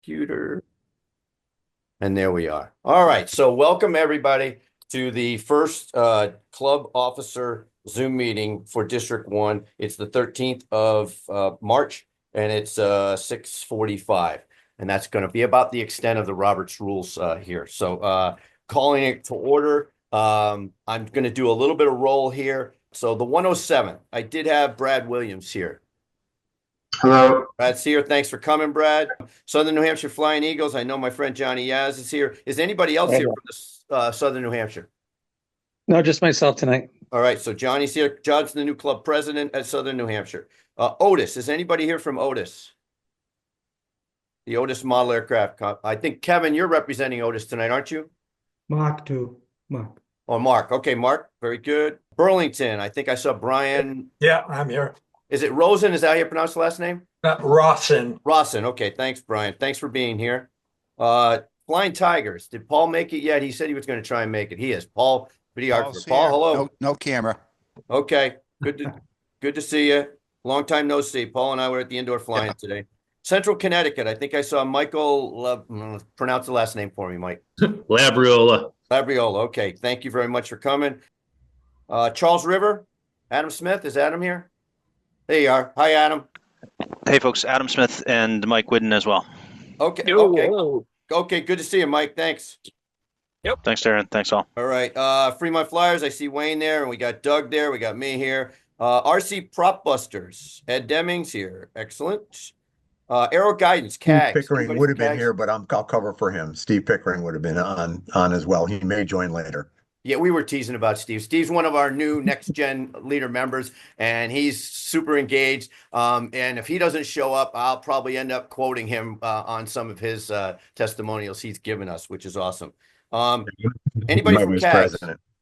computer. And there we are. All right. So welcome everybody to the first club officer Zoom meeting for District 1. It's the 13th of March and it's 6:45. And that's going to be about the extent of the Roberts rules here. So calling it to order. I'm going to do a little bit of roll here. So the 107, I did have Brad Williams here. Hello. Brad's here. Thanks for coming, Brad. Southern New Hampshire Flying Eagles. I know my friend Johnny Yaz is here. Is anybody else here from the Southern New Hampshire? No, just myself tonight. All right. So Johnny's here. John's the new club president at Southern New Hampshire. Otis. Is anybody here from Otis? The Otis Model Aircraft. I think, Kevin, you're representing Otis tonight, aren't you? Mark too. Mark. Oh, Mark. Okay, Mark. Very good. Burlington. I think I saw Brian. Yeah, I'm here. Is it Rosen? Is that how you pronounce the last name? Rawson. Rawson. Okay. Thanks, Brian. Thanks for being here. Flying Tigers. Did Paul make it yet? He said he was going to try and make it. He is. Paul, videographer. Paul, hello. No camera. Okay. Good to see you. Long time no see. Paul and I were at the indoor flying today. Central Connecticut. I think I saw Michael. Pronounce the last name for me, Mike. Labriola. Labriola. Okay. Thank you very much for coming. Charles River. Adam Smith. Is Adam here? There you are. Hi, Adam. Hey, folks. Adam Smith and Mike Whidden as well. Okay. Okay. Okay. Good to see you, Mike. Thanks. Yep. Thanks, Darren. Thanks, all. All right. Fremont Flyers. I see Wayne there, and we got Doug there. We got me here. RC Prop Busters. Ed Demings here. Excellent. Aero Guidance. CAGs. Steve Pickering would have been here, but I'll cover for him. Steve Pickering would have been on as well. He may join later. Yeah, we were teasing about Steve. Steve's one of our new next gen leader members, and he's super engaged. And if he doesn't show up, I'll probably end up quoting him on some of his testimonials he's given us, which is awesome. Anybody from CAGs?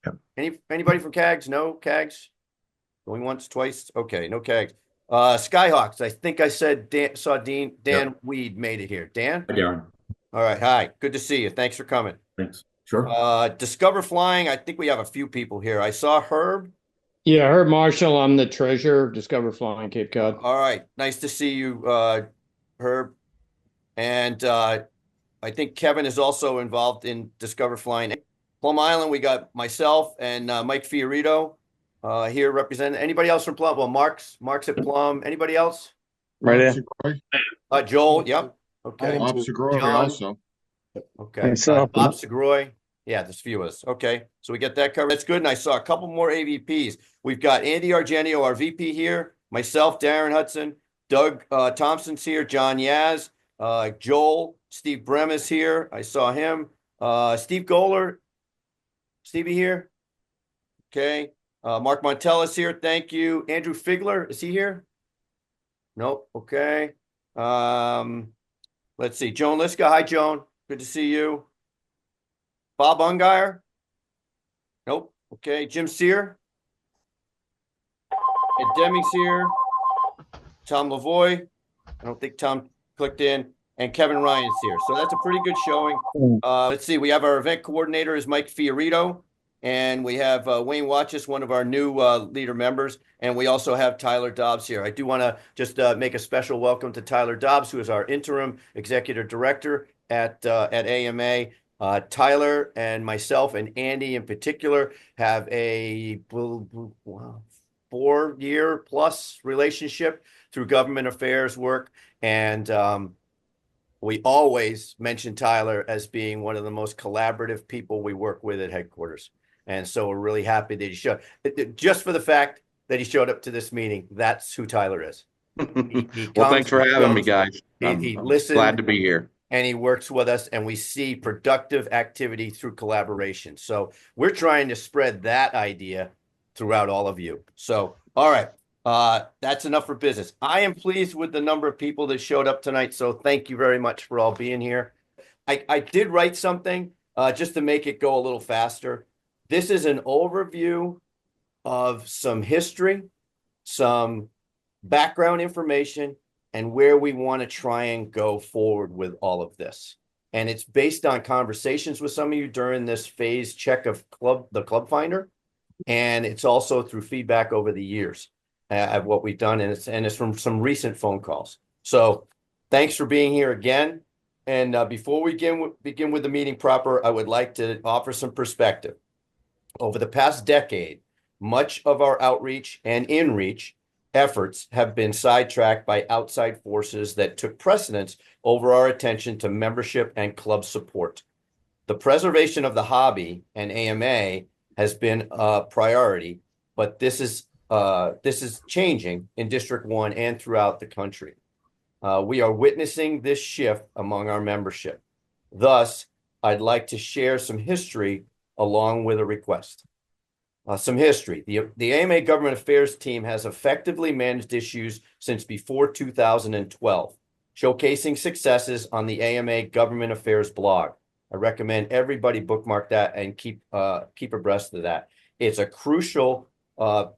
Yeah. Anybody from CAGs? No CAGs? Going once, twice? Okay, no CAGs. Skyhawks. I think I said Dan Weed made it here. Dan? Hi, Darren. All right. Hi. Good to see you. Thanks for coming. Thanks. Sure. Discover Flying. I think we have a few people here. I saw Herb. Yeah, Herb Marshall. I'm the treasurer of Discover Flying Cape Cod. All right. Nice to see you, Herb. And I think Kevin is also involved in Discover Flying. Plum Island, we got myself and Mike Fiorito here representing. Anybody else from Plum? Well, Mark's at Plum. Anybody else? Right there. Joel. Yep. Okay. Bob Segroy also. Okay. Bob Segroy. Yeah, there's a few of us. Okay. So we get that covered. That's good. And I saw a couple more AVPs. We've got Andy Argenio, our VP here, myself, Darren Hudson, Doug Thompson's here, John Yaz, Joel, Steve Brem is here. I saw him. Steve Goller. Stevie here. Okay. Mark Montella's here. Thank you. Andrew Figler. Is he here? Nope. Okay. Let's see. Joan Liska. Hi, Joan. Good to see you. Bob Ungire? Nope. Okay. Jim Sear? Ed Demings here. Tom Lavoie? I don't think Tom clicked in. And Kevin Ryan's here. So that's a pretty good showing. Let's see. We have our event coordinator is Mike Fiorito. And we have Wayne Watchus, one of our new leader members. And we also have Tyler Dobbs here. I do want to just make a special welcome to Tyler Dobbs, who is our interim executive director at AMA. Tyler and myself and Andy in particular have a 4-year plus relationship through government affairs work. And we always mention Tyler as being one of the most collaborative people we work with at headquarters. And so we're really happy that he showed, just for the fact that he showed up to this meeting. That's who Tyler is. Well, thanks for having me, guys. He I'm listens. glad to be here. And he works with us, and we see productive activity through collaboration. So we're trying to spread that idea throughout all of you. So, all right. That's enough for business. I am pleased with the number of people that showed up tonight. So thank you very much for all being here. I did write something just to make it go a little faster. This is an overview of some history, some background information, and where we want to try and go forward with all of this. And it's based on conversations with some of you during this phase check of the Club Finder. And it's also through feedback over the years of what we've done. And it's from some recent phone calls. So thanks for being here again. And before we begin with the meeting proper, I would like to offer some perspective. Over the past decade, much of our outreach and in-reach efforts have been sidetracked by outside forces that took precedence over our attention to membership and club support. The preservation of the hobby and AMA has been a priority, but this is changing in District 1 and throughout the country. We are witnessing this shift among our membership. Thus, I'd like to share some history along with a request. Some history. The AMA Government Affairs team has effectively managed issues since before 2012, showcasing successes on the AMA Government Affairs blog. I recommend everybody bookmark that and keep abreast of that. It's a crucial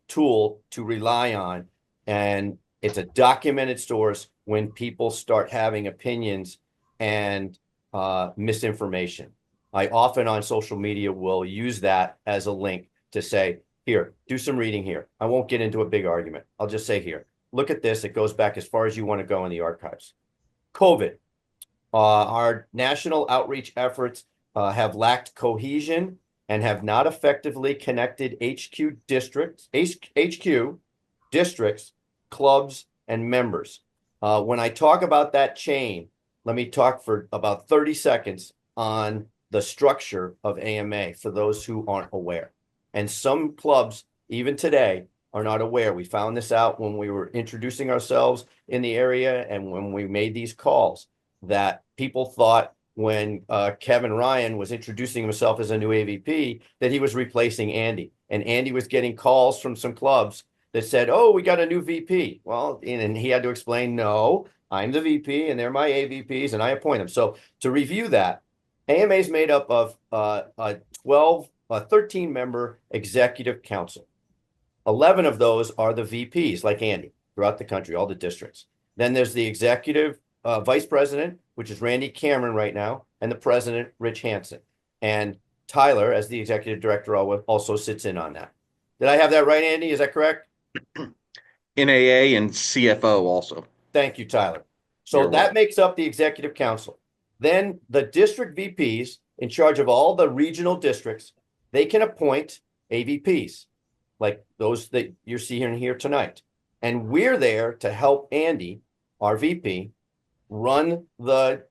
tool to rely on, and it's a documented source when people start having opinions and misinformation. I often on social media will use that as a link to say, here, do some reading here. I won't get into a big argument. I'll just say here, look at this. It goes back as far as you want to go in the archives. COVID. Our national outreach efforts have lacked cohesion and have not effectively connected HQ districts, clubs, and members. When I talk about that chain, let me talk for about 30 seconds on the structure of AMA for those who aren't aware. And some clubs, even today, are not aware. We found this out when we were introducing ourselves in the area and when we made these calls, that people thought when Kevin Ryan was introducing himself as a new AVP that he was replacing Andy. And Andy was getting calls from some clubs that said, oh, we got a new VP. Well, and he had to explain, no, I'm the VP and they're my AVPs and I appoint them. So to review that, AMA is made up of a 13-member executive council. 11 of those are the VPs, like Andy, throughout the country, all the districts. Then there's the executive vice president, which is Randy Cameron right now, and the president, Rich Hansen. And Tyler, as the executive director, also sits in on that. Did I have that right, Andy? Is that correct? NAA and CFO also. Thank you, Tyler. So You're that welcome. makes up the executive council. Then the district VPs in charge of all the regional districts, they can appoint AVPs like those that you're seeing here tonight. And we're there to help Andy, our VP, run the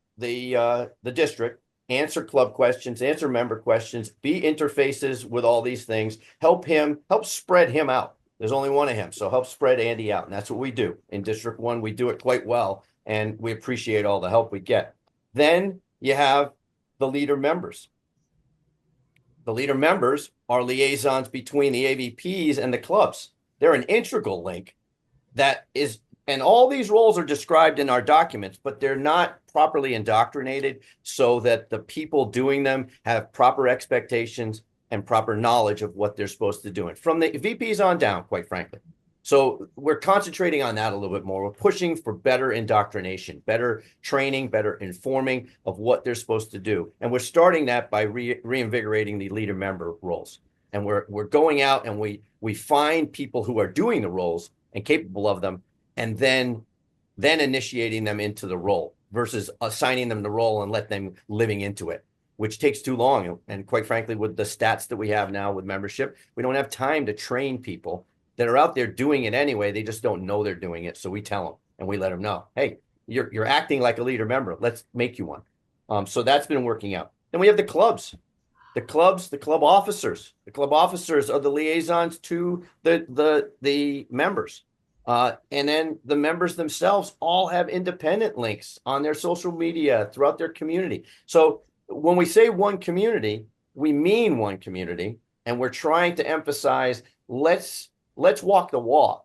district, answer club questions, answer member questions, be interfaces with all these things, help spread him out. There's only one of him, so help spread Andy out. And that's what we do. In District 1, we do it quite well, and we appreciate all the help we get. Then you have the leader members. The leader members are liaisons between the AVPs and the clubs. They're an integral link that is, and all these roles are described in our documents, but they're not properly indoctrinated so that the people doing them have proper expectations and proper knowledge of what they're supposed to do. And from the VPs on down, quite frankly. So we're concentrating on that a little bit more. We're pushing for better indoctrination, better training, better informing of what they're supposed to do. And we're starting that by reinvigorating the leader member roles. And we're going out and we find people who are doing the roles and capable of them, and then initiating them into the role versus assigning them the role and let them living into it, which takes too long. And quite frankly, with the stats that we have now with membership, we don't have time to train people that are out there doing it anyway. They just don't know they're doing it. So we tell them and we let them know, hey, you're acting like a leader member. Let's make you one. So that's been working out. Then we have the clubs. The club officers. The club officers are the liaisons to the members. And then the members themselves all have independent links on their social media throughout their community. So when we say one community, we mean one community, and we're trying to emphasize let's walk the walk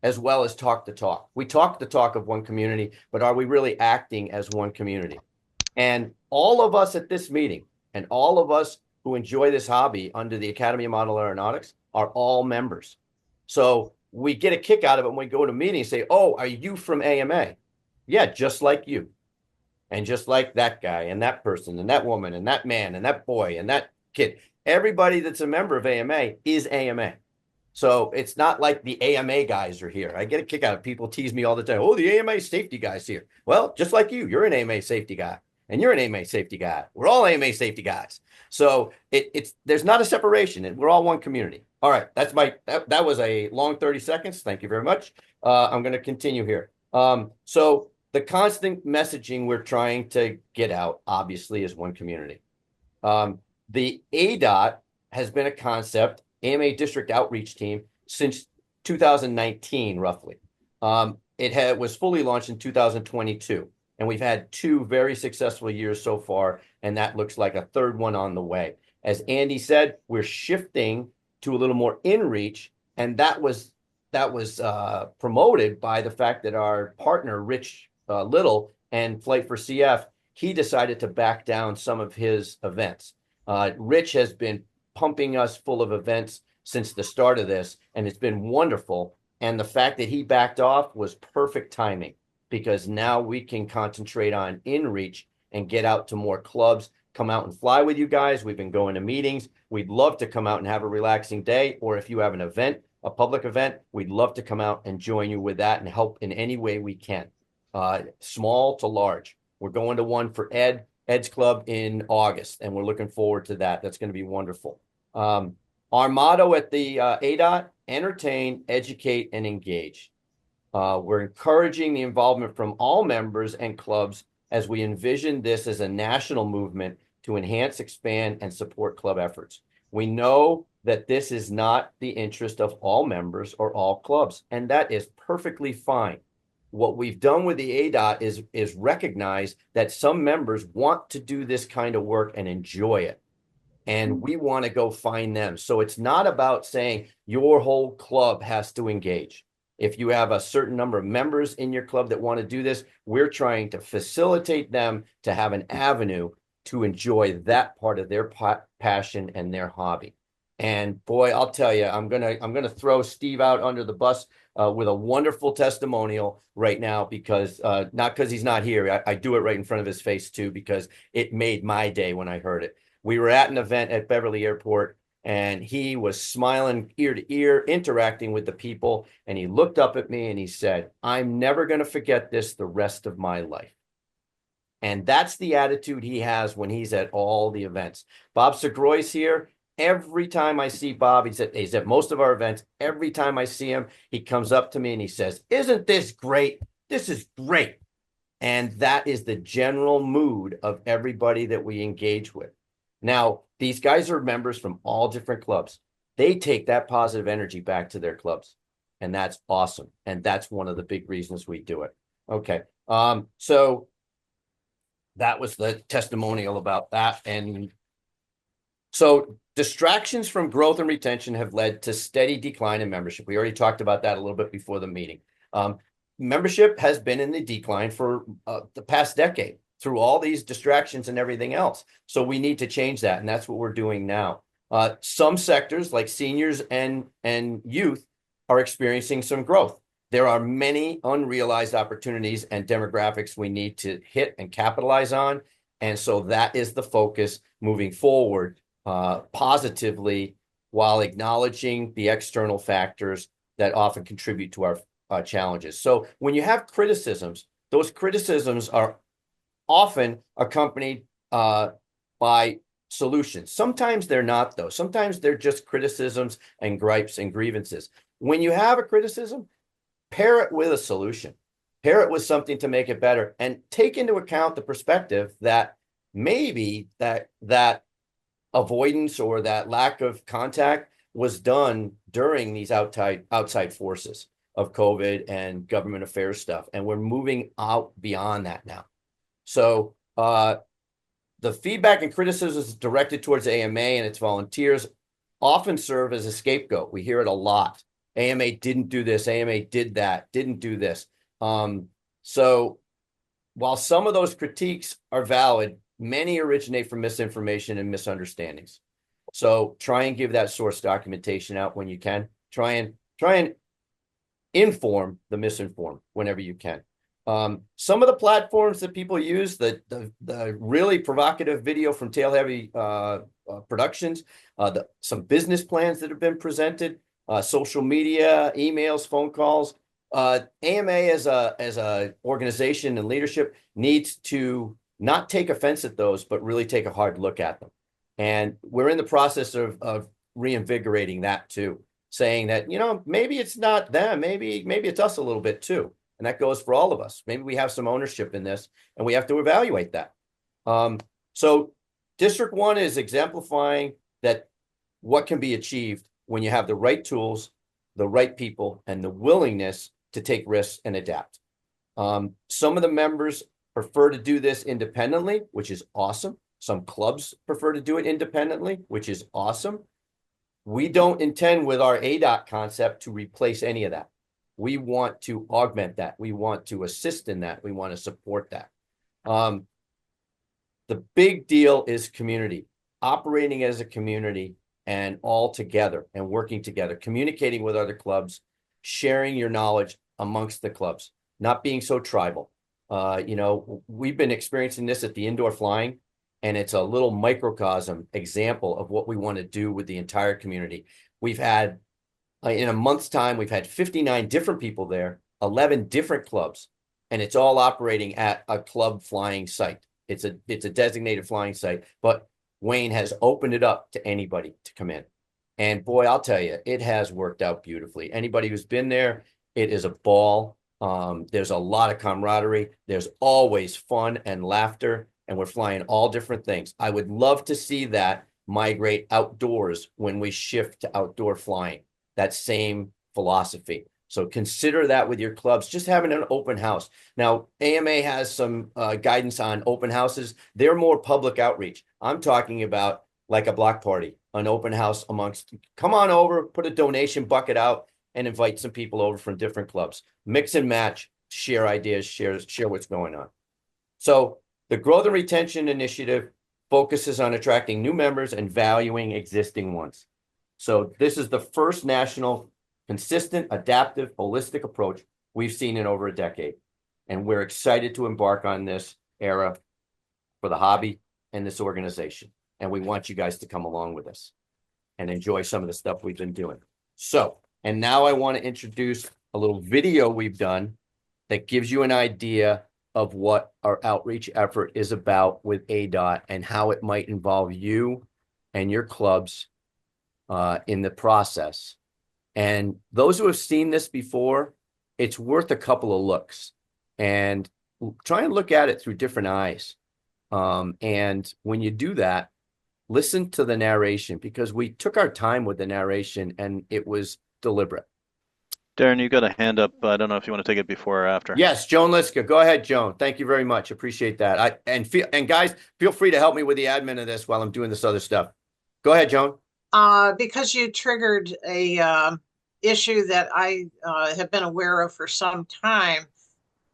as well as talk the talk. We talk the talk of one community, but are we really acting as one community? And all of us at this meeting and all of us who enjoy this hobby under the Academy of Model Aeronautics are all members. So we get a kick out of it when we go to meetings and say, oh, are you from AMA? Yeah, just like you. And just like that guy and that person and that woman and that man and that boy and that kid. Everybody that's a member of AMA is AMA. So it's not like the AMA guys are here. I get a kick out of people tease me all the time. Oh, the AMA safety guy's here. Well, just like you're an AMA safety guy. and you're an AMA safety guy. We're all AMA safety guys. So there's not a separation. We're all one community. All right, that was a long 30 seconds. Thank you very much. I'm going to continue here. So the constant messaging we're trying to get out, obviously, is one community. The ADOT has been a concept, AMA District Outreach Team, since 2019, roughly. It was fully launched in 2022, and we've had 2 very successful years so far, and that looks like a third one on the way. As Andy said, we're shifting to a little more in-reach, and that was promoted by the fact that our partner, Rich Little and Flight for CF, he decided to back down some of his events. Rich has been pumping us full of events since the start of this, and it's been wonderful. And the fact that he backed off was perfect timing, because now we can concentrate on in-reach and get out to more clubs, come out and fly with you guys. We've been going to meetings. We'd love to come out and have a relaxing day, or if you have an event, a public event, we'd love to come out and join you with that and help in any way we can, small to large. We're going to one for Ed's Club in August, and we're looking forward to that. That's going to be wonderful. Our motto at the ADOT: entertain, educate, and engage. We're encouraging the involvement from all members and clubs as we envision this as a national movement to enhance, expand, and support club efforts. We know that this is not the interest of all members or all clubs, and that is perfectly fine. What we've done with the ADOT is recognize that some members want to do this kind of work and enjoy it, and we want to go find them. So it's not about saying your whole club has to engage. If you have a certain number of members in your club that want to do this, we're trying to facilitate them to have an avenue to enjoy that part of their passion and their hobby. And boy, I'll tell you, I'm gonna throw Steve out under the bus with a wonderful testimonial right now, because not because he's not here. I do it right in front of his face too, because it made my day when I heard it. We were at an event at Beverly Airport, and he was smiling ear to ear, interacting with the people, and he looked up at me and he said, "I'm never going to forget this the rest of my life." And that's the attitude he has when he's at all the events. Bob Segroy's here. Every time I see Bob, he's at most of our events. Every time I see him, he comes up to me and he says, "Isn't this great? This is great." And that is the general mood of everybody that we engage with. Now, these guys are members from all different clubs. They take that positive energy back to their clubs, and that's awesome. And that's one of the big reasons we do it. Okay. So that was the testimonial about that. And so distractions from growth and retention have led to steady decline in membership. We already talked about that a little bit before the meeting. Membership has been in the decline for the past decade through all these distractions and everything else. So we need to change that, and that's what we're doing now. Some sectors, like seniors and youth, are experiencing some growth. There are many unrealized opportunities and demographics we need to hit and capitalize on. And so that is the focus moving forward positively, while acknowledging the external factors that often contribute to our challenges. So when you have criticisms, those criticisms are often accompanied by solutions. Sometimes they're not, though. Sometimes they're just criticisms and gripes and grievances. When you have a criticism, pair it with a solution. Pair it with something to make it better, and take into account the perspective that maybe that avoidance or that lack of contact was done during these outside forces of COVID and government affairs stuff. And we're moving out beyond that now. So the feedback and criticisms directed towards AMA and its volunteers often serve as a scapegoat. We hear it a lot. AMA didn't do this. AMA did that, didn't do this. So while some of those critiques are valid, many originate from misinformation and misunderstandings. So try and give that source documentation out when you can. Try and inform the misinformed whenever you can. Some of the platforms that people use, the really provocative video from Tail Heavy Productions, some business plans that have been presented, social media, emails, phone calls. AMA as a organization and leadership needs to not take offense at those, but really take a hard look at them. And we're in the process of reinvigorating that too, saying that, maybe it's not them, maybe it's us a little bit too. And that goes for all of us. Maybe we have some ownership in this and we have to evaluate that. So District 1 is exemplifying that what can be achieved when you have the right tools, the right people, and the willingness to take risks and adapt. Some of the members prefer to do this independently, which is awesome. Some clubs prefer to do it independently, which is awesome. We don't intend with our ADOT concept to replace any of that. We want to augment that. We want to assist in that. We want to support that. The big deal is community, operating as a community and all together and working together, communicating with other clubs, sharing your knowledge amongst the clubs, not being so tribal. We've been experiencing this at the indoor flying, and it's a little microcosm example of what we want to do with the entire community. We've had, in a month's time, we've had 59 different people there, 11 different clubs, and it's all operating at a club flying site. It's a designated flying site, but Wayne has opened it up to anybody to come in. And boy, I'll tell you, it has worked out beautifully. Anybody who's been there, it is a ball. There's a lot of camaraderie. There's always fun and laughter, and we're flying all different things. I would love to see that migrate outdoors when we shift to outdoor flying, that same philosophy. So consider that with your clubs, just having an open house. Now, AMA has some guidance on open houses. They're more public outreach. I'm talking about like a block party, an open house come on over, put a donation bucket out and invite some people over from different clubs. Mix and match, share ideas, share what's going on. So the Growth and Retention Initiative focuses on attracting new members and valuing existing ones. So this is the first national consistent, adaptive, holistic approach we've seen in over a decade. And we're excited to embark on this era for the hobby and this organization. And we want you guys to come along with us and enjoy some of the stuff we've been doing. So, and now I want to introduce a little video we've done that gives you an idea of what our outreach effort is about with ADOT and how it might involve you and your clubs in the process. And those who have seen this before, it's worth a couple of looks and try and look at it through different eyes. And when you do that, listen to the narration, because we took our time with the narration and it was deliberate. Darren, you got a hand up. I don't know if you want to take it before or after. Yes, Joan Liska. Go ahead, Joan. Thank you very much. Appreciate that. And guys, feel free to help me with the admin of this while I'm doing this other stuff. Go ahead, Joan. Because you triggered a issue that I have been aware of for some time,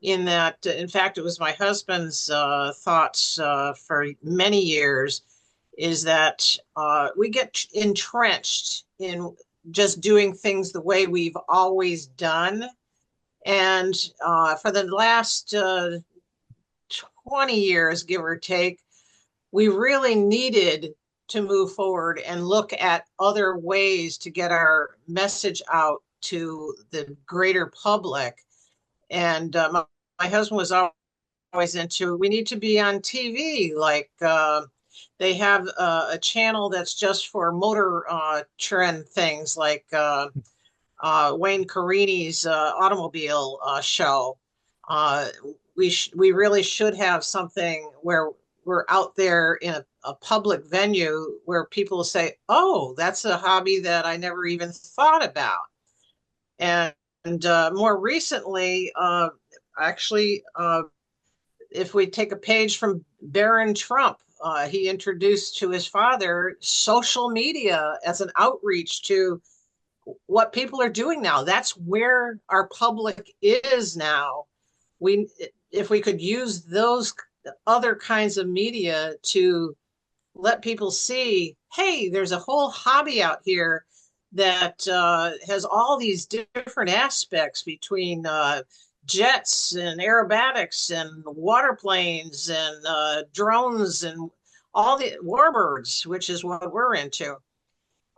in that, in fact, it was my husband's thoughts for many years, is that we get entrenched in just doing things the way we've always done. And for the last 20 years, give or take, we really needed to move forward and look at other ways to get our message out to the greater public. And my husband was always into, we need to be on TV, like they have a channel that's just for motor trend things, like Wayne Carini's automobile show. We really should have something where we're out there in a public venue where people say, oh, that's a hobby that I never even thought about. And more recently, actually, if we take a page from Barron Trump, he introduced to his father social media as an outreach to what people are doing now. That's where our public is now. If we could use those other kinds of media to let people see, hey, there's a whole hobby out here that has all these different aspects between jets and aerobatics and waterplanes and drones and all the warbirds, which is what we're into,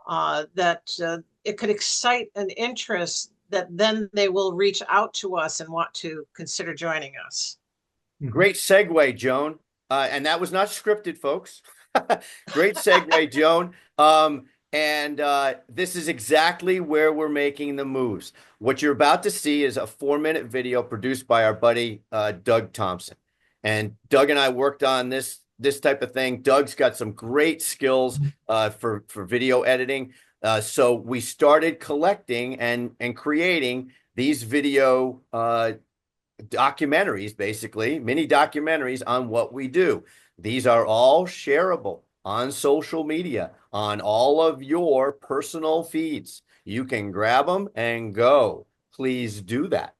that it could excite an interest that then they will reach out to us and want to consider joining us. Great segue, Joan. And that was not scripted, folks. Great segue, Joan. This is exactly where we're making the moves. What you're about to see is a 4-minute video produced by our buddy Doug Thompson. And Doug and I worked on this type of thing. Doug's got some great skills for video editing. So we started collecting and creating these video documentaries, basically mini documentaries on what we do. These are all shareable on social media, on all of your personal feeds. You can grab them and go. Please do that.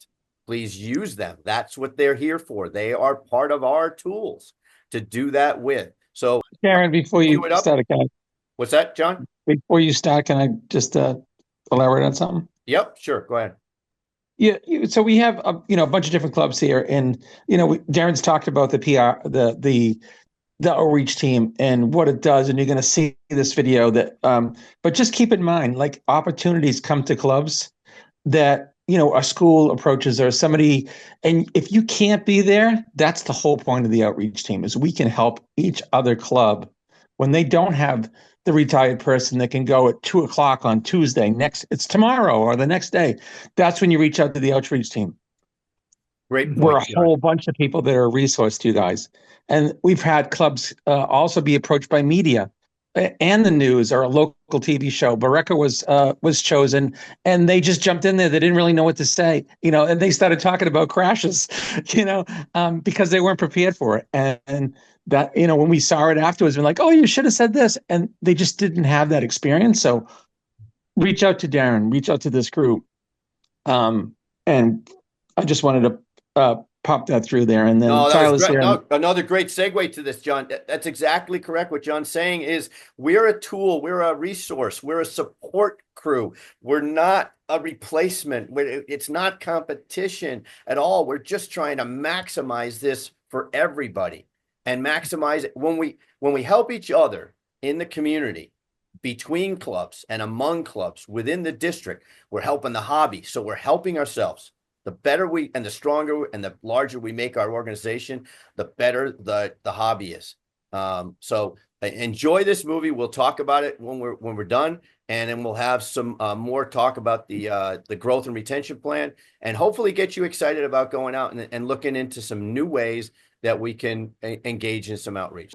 Please use them. That's what they're here for. They are part of our tools to do that with. So, Karen, before you Cue it up. start, what's that, John? before you start, can I just elaborate on something? Yep, sure. Go ahead. Yeah, so we have a bunch of different clubs here, and Darren's talked about the PR, the outreach team and what it does, and you're going to see this video that. But just keep in mind, like, opportunities come to clubs that a school approaches or somebody, and if you can't be there, that's the whole point of the outreach team, is we can help each other club when they don't have the retired person that can go at 2:00 on Tuesday. It's tomorrow or the next day. That's when you reach out to the outreach team. Great point, We're a John. whole bunch of people that are a resource to you guys. And we've had clubs also be approached by media and the news or a local TV show. Bereka was chosen, and they just jumped in there. They didn't really know what to say, and they started talking about crashes, because they weren't prepared for it. And that, when we saw it afterwards, we're like, oh, you should have said this. And they just didn't have that experience. So reach out to Darren, reach out to this group. And I just wanted to pop that through there. And then Tyler's here. No, another great segue to this, John. That's exactly correct. What John's saying is we're a tool, we're a resource, we're a support crew. We're not a replacement. It's not competition at all. We're just trying to maximize this for everybody and maximize it. When we help each other in the community, between clubs and among clubs within the district, we're helping the hobby. So we're helping ourselves. The better and the stronger and the larger we make our organization, the better the hobby is. So enjoy this movie. We'll talk about it when we're done, and then we'll have some more talk about the growth and retention plan, and hopefully get you excited about going out and looking into some new ways that we can engage in some outreach.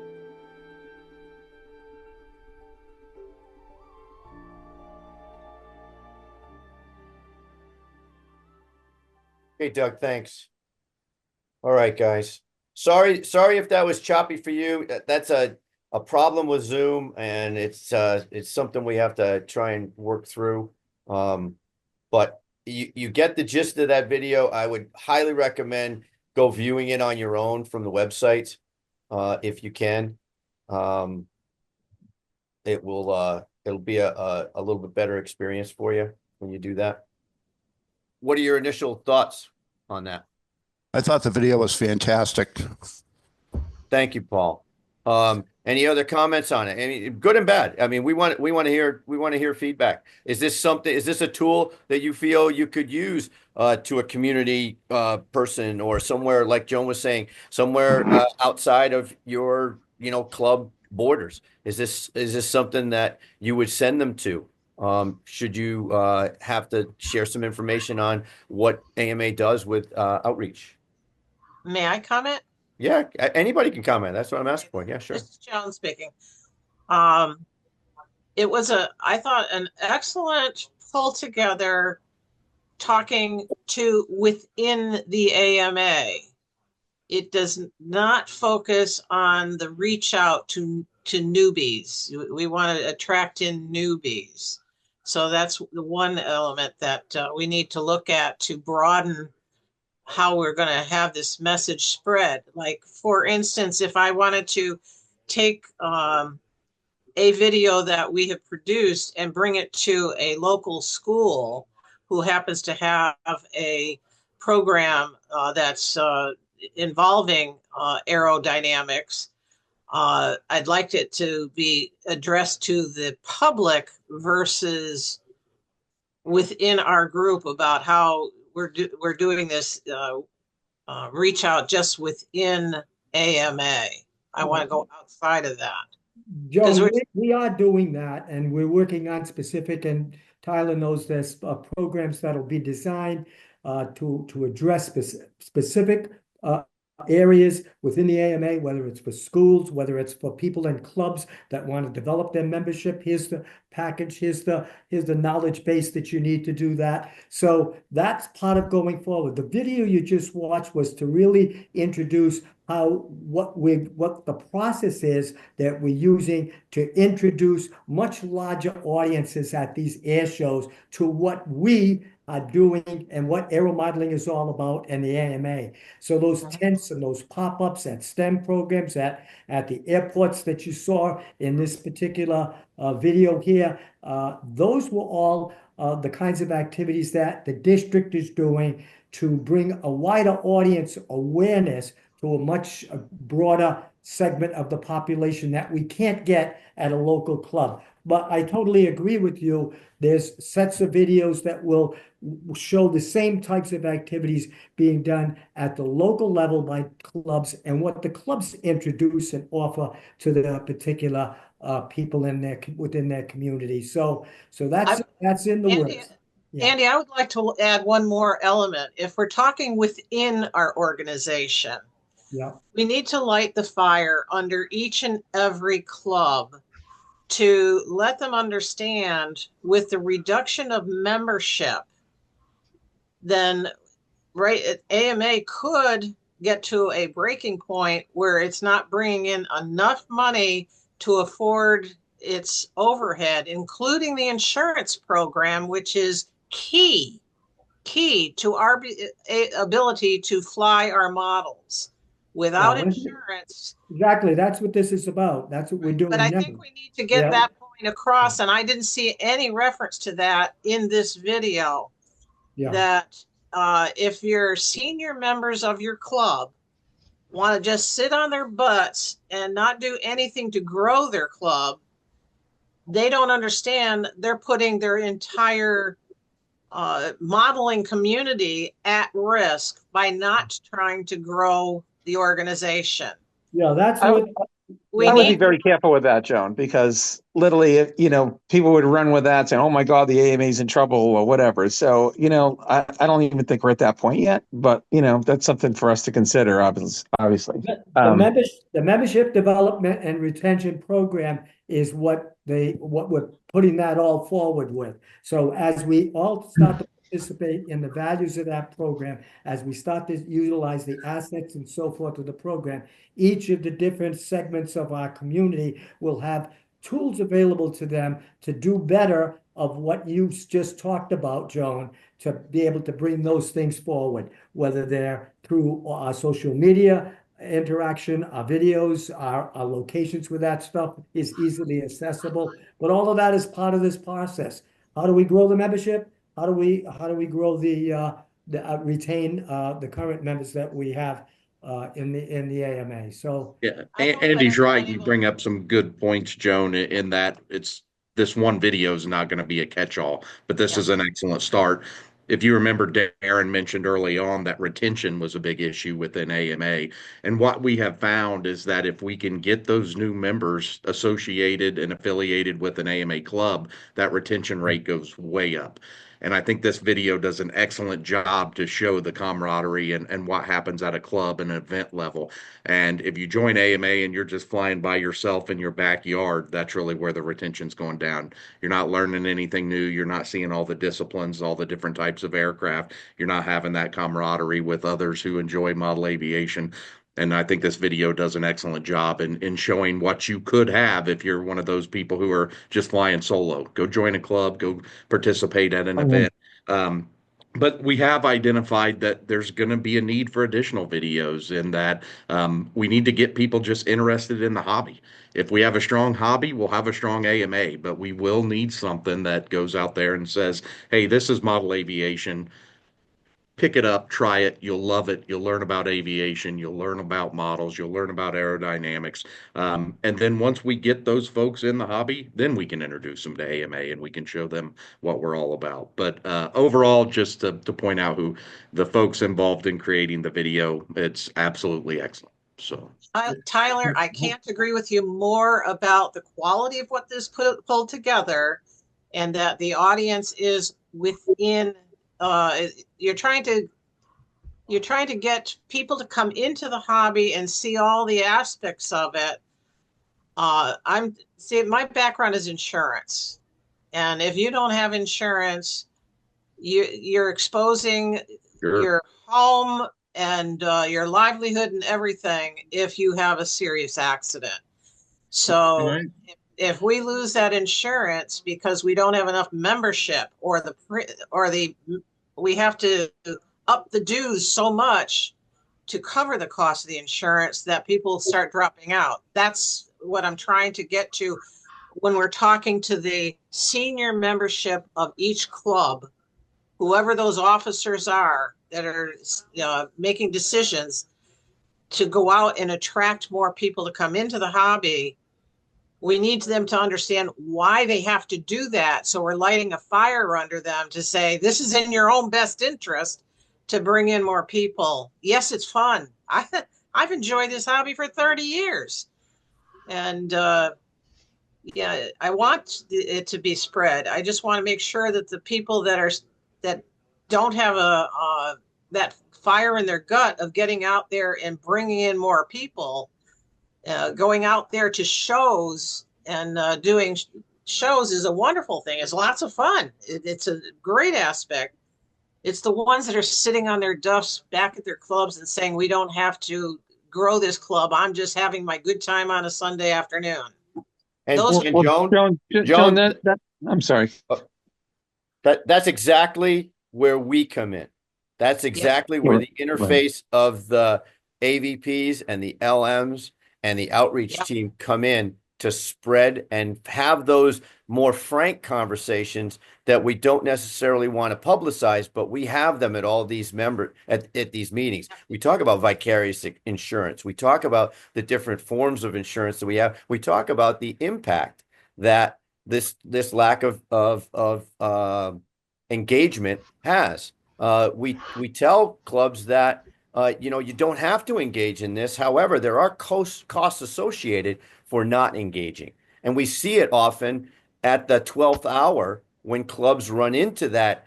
Hey, Doug, thanks. All right, guys. Sorry if that was choppy for you. That's a problem with Zoom, and it's something we have to try and work through. But you get the gist of that video. I would highly recommend go viewing it on your own from the website, if you can. It'll be a little bit better experience for you when you do that. What are your initial thoughts on that? I thought the video was fantastic. Thank you, Paul. Any other comments on it? Any good and bad? I mean, we want to hear feedback. Is this a tool that you feel you could use to a community person, or somewhere, like Joan was saying, somewhere outside of your club borders? Is this something that you would send them to? Should you have to share some information on what AMA does with outreach? May I comment? Yeah, anybody can comment. That's what I'm asking for. Yeah, sure. This is Joan speaking. It was I thought, an excellent pull together, talking to within the AMA. It does not focus on the reach out to newbies. We want to attract in newbies. So that's the one element that we need to look at to broaden how we're going to have this message spread. Like, for instance, if I wanted to take a video that we have produced and bring it to a local school who happens to have a program that's involving aerodynamics, I'd like it to be addressed to the public versus within our group about how we're doing this reach out just within AMA. I want to go outside of that. Joe, 'Cause we are doing that, and we're working on specific, and Tyler knows there's programs that'll be designed to address specific areas within the AMA, whether it's for schools, whether it's for people in clubs that want to develop their membership. Here's the package, here's the knowledge base that you need to do that. So that's part of going forward. The video you just watched was to really introduce what the process is that we're using to introduce much larger audiences at these air shows to what we are doing and what aero modeling is all about and the AMA. So those tents and those pop-ups at STEM programs at the airports that you saw in this particular video here, those were all the kinds of activities that the district is doing to bring a wider audience awareness to a much broader segment of the population that we can't get at a local club. But I totally agree with you. There's sets of videos that will show the same types of activities being done at the local level by clubs and what the clubs introduce and offer to the particular people within their community. So that's in the works. Yeah. Andy, I would like to add one more element. If we're talking within our organization, yeah, we need to light the fire under each and every club to let them understand with the reduction of membership, then AMA could get to a breaking point where it's not bringing in enough money to afford its overhead, including the insurance program, which is key to our ability to fly our models. Without insurance. Exactly. That's what this is about. That's what we're doing. But I think we need to get that point across. And I didn't see any reference to that in this video. Yeah. That if your senior members of your club want to just sit on their butts and not do anything to grow their club, they don't understand they're putting their entire modeling community at risk by not trying to grow the organization. Yeah, that's I what would be very careful with that, Joan, because literally, people would run with that saying, "Oh my God, the AMA's in trouble" or whatever. So, I don't even think we're at that point yet. But that's something for us to consider. Obviously, the membership development and retention program is what we're putting that all forward with. So as we all start to participate in the values of that program, as we start to utilize the assets and so forth of the program, each of the different segments of our community will have tools available to them to do better of what you just talked about, Joan, to be able to bring those things forward, whether they're through our social media interaction, our videos, our locations where that stuff is easily accessible. But all of that is part of this process. How do we grow the membership? How do we grow retain the current members that we have in the AMA? So yeah, Andy's right. You bring up some good points, Joan, in that this one video is not going to be a catch-all, but this is an excellent start. If you remember, Darren mentioned early on that retention was a big issue within AMA. And what we have found is that if we can get those new members associated and affiliated with an AMA club, that retention rate goes way up. And I think this video does an excellent job to show the camaraderie and what happens at a club and event level. And if you join AMA and you're just flying by yourself in your backyard, that's really where the retention's going down. You're not learning anything new. You're not seeing all the disciplines, all the different types of aircraft. You're not having that camaraderie with others who enjoy model aviation. And I think this video does an excellent job in showing what you could have if you're one of those people who are just flying solo. Go join a club, go participate at an event. But we have identified that there's going to be a need for additional videos in that we need to get people just interested in the hobby. If we have a strong hobby, we'll have a strong AMA, but we will need something that goes out there and says, hey, this is model aviation. Pick it up, try it. You'll love it. You'll learn about aviation. You'll learn about models. You'll learn about aerodynamics. And then once we get those folks in the hobby, then we can introduce them to AMA and we can show them what we're all about. But overall, just to point out who the folks involved in creating the video, it's absolutely excellent. So Tyler, I can't agree with you more about the quality of what this pulled together, and that the audience is within. You're trying to get people to come into the hobby and see all the aspects of it. My background is insurance, and if you don't have insurance, you're exposing Sure. your home and your livelihood and everything if you have a serious accident. So if we lose that insurance because we don't have enough membership, or we have to up the dues so much to cover the cost of the insurance that people start dropping out. That's what I'm trying to get to when we're talking to the senior membership of each club, whoever those officers are that are making decisions to go out and attract more people to come into the hobby. We need them to understand why they have to do that. So we're lighting a fire under them to say, this is in your own best interest to bring in more people. Yes, it's fun. I've enjoyed this hobby for 30 years. And I want it to be spread. I just want to make sure that the people that don't have that fire in their gut of getting out there and bringing in more people, going out there to shows and doing shows is a wonderful thing. It's lots of fun. It's a great aspect. It's the ones that are sitting on their duffs back at their clubs and saying, we don't have to grow this club. I'm just having my good time on a Sunday afternoon. And, Those- and Joan, Joan, I'm sorry. that's exactly where we come in. That's exactly where the interface of the AVPs and the LMs and the outreach team come in to spread and have those more frank conversations that we don't necessarily want to publicize, but we have them at all these at these meetings. We talk about vicarious insurance. We talk about the different forms of insurance that we have. We talk about the impact that this lack of engagement has. We tell clubs that you don't have to engage in this. However, there are costs associated for not engaging. And we see it often at the 12th hour when clubs run into that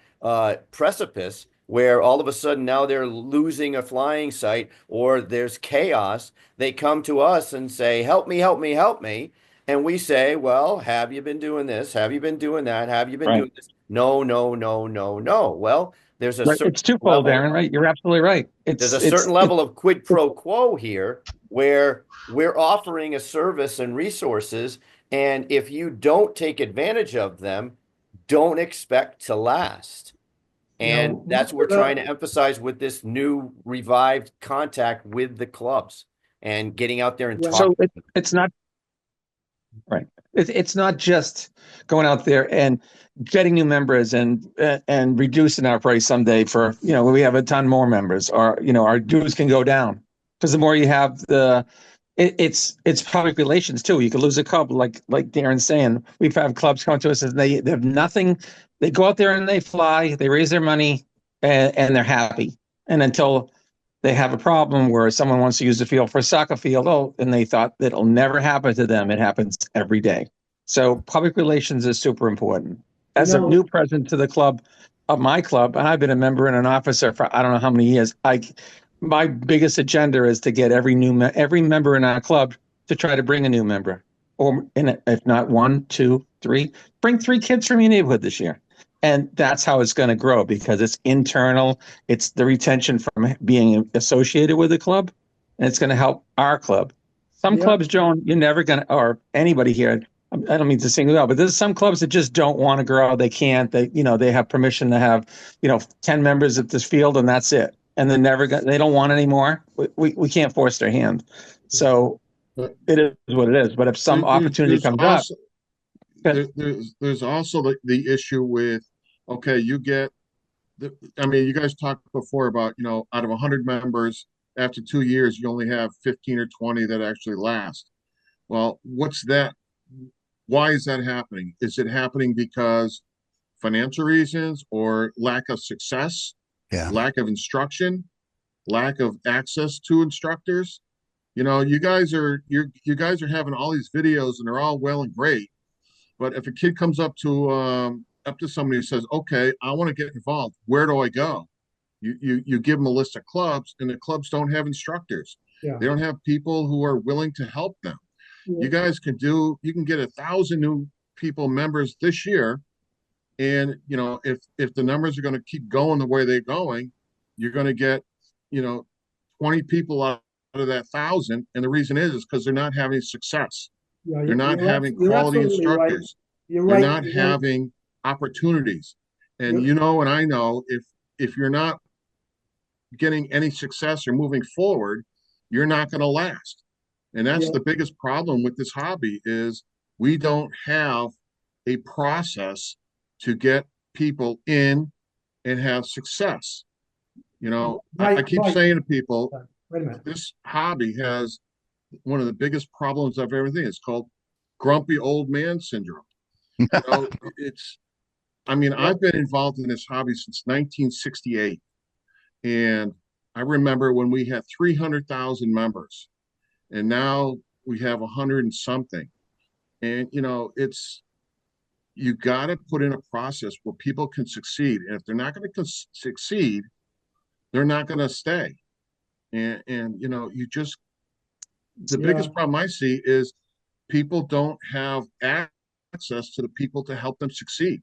precipice where all of a sudden now they're losing a flying site or there's chaos. They come to us and say, help me, help me, help me. And we say, well, have you been doing this? Have you been doing that? Have you been doing this? No, no, no, no, no. Well, there's a certain it's twofold, level, Aaron, right? You're absolutely right. There's a certain level of quid pro quo here where we're offering a service and resources, and if you don't take advantage of them, don't expect to last. And that's what we're trying to emphasize with this new revived contact with the clubs and getting out there and talking. So it's not right. It's not just going out there and getting new members and reducing our price someday for, we have a ton more members, or, our dues can go down because the more you have, it's public relations too. You could lose a club, like Darren's saying. We've had clubs come to us and they have nothing. They go out there and they fly, they raise their money and they're happy. And until they have a problem where someone wants to use the field for a soccer field, and they thought that it'll never happen to them. It happens every day. So public relations is super important. As a new president to the club, of my club, and I've been a member and an officer for I don't know how many years, my biggest agenda is to get every member in our club to try to bring a new member, or if not 1, 2, 3, bring 3 kids from your neighborhood this year. And that's how it's going to grow, because it's internal. It's the retention from being associated with the club, and it's going to help our club. Some clubs, Joan, you're never going to, or anybody here, I don't mean to single out, but there's some clubs that just don't want to grow. They can't. They have permission to have 10 members at this field, and that's it. And they don't want any more. We can't force their hand. So it is what it is. But if some opportunity comes up, there's also the issue with, okay, you guys talked before about, out of 100 members, after 2 years, you only have 15 or 20 that actually last. Well, what's that? Why is that happening? Is it happening because financial reasons, or lack of success, lack of instruction, lack of access to instructors? You know, you guys are having all these videos and they're all well and great, but if a kid comes up to somebody and says, "Okay, I want to get involved. Where do I go?" You give them a list of clubs, and the clubs don't have instructors. Yeah. They don't have people who are willing to help them. Yeah. You can get 1,000 new people members this year, and you know, if the numbers are going to keep going the way they're going, you're going to get, you know, 20 people out of that 1,000, and the reason is because they're not having success. Yeah, They're not having you're quality absolutely right. instructors. You're They're right. not You're right. having opportunities. And You're- you know, and I know, if you're not getting any success or moving forward, you're not going to last. And that's Yeah. the biggest problem with this hobby is we don't have a process to get people in and have success. You know, I keep Right. saying to people, Wait a minute. this hobby has one of the biggest problems of everything. It's called grumpy old man syndrome. You know, I mean, I've been involved in this hobby since 1968. And I remember when we had 300,000 members, and now we have 100 and something. And, you know, you got to put in a process where people can succeed. And if they're not going to succeed, they're not going to stay. And, you know, the biggest problem I see is people don't have access to the people to help them succeed.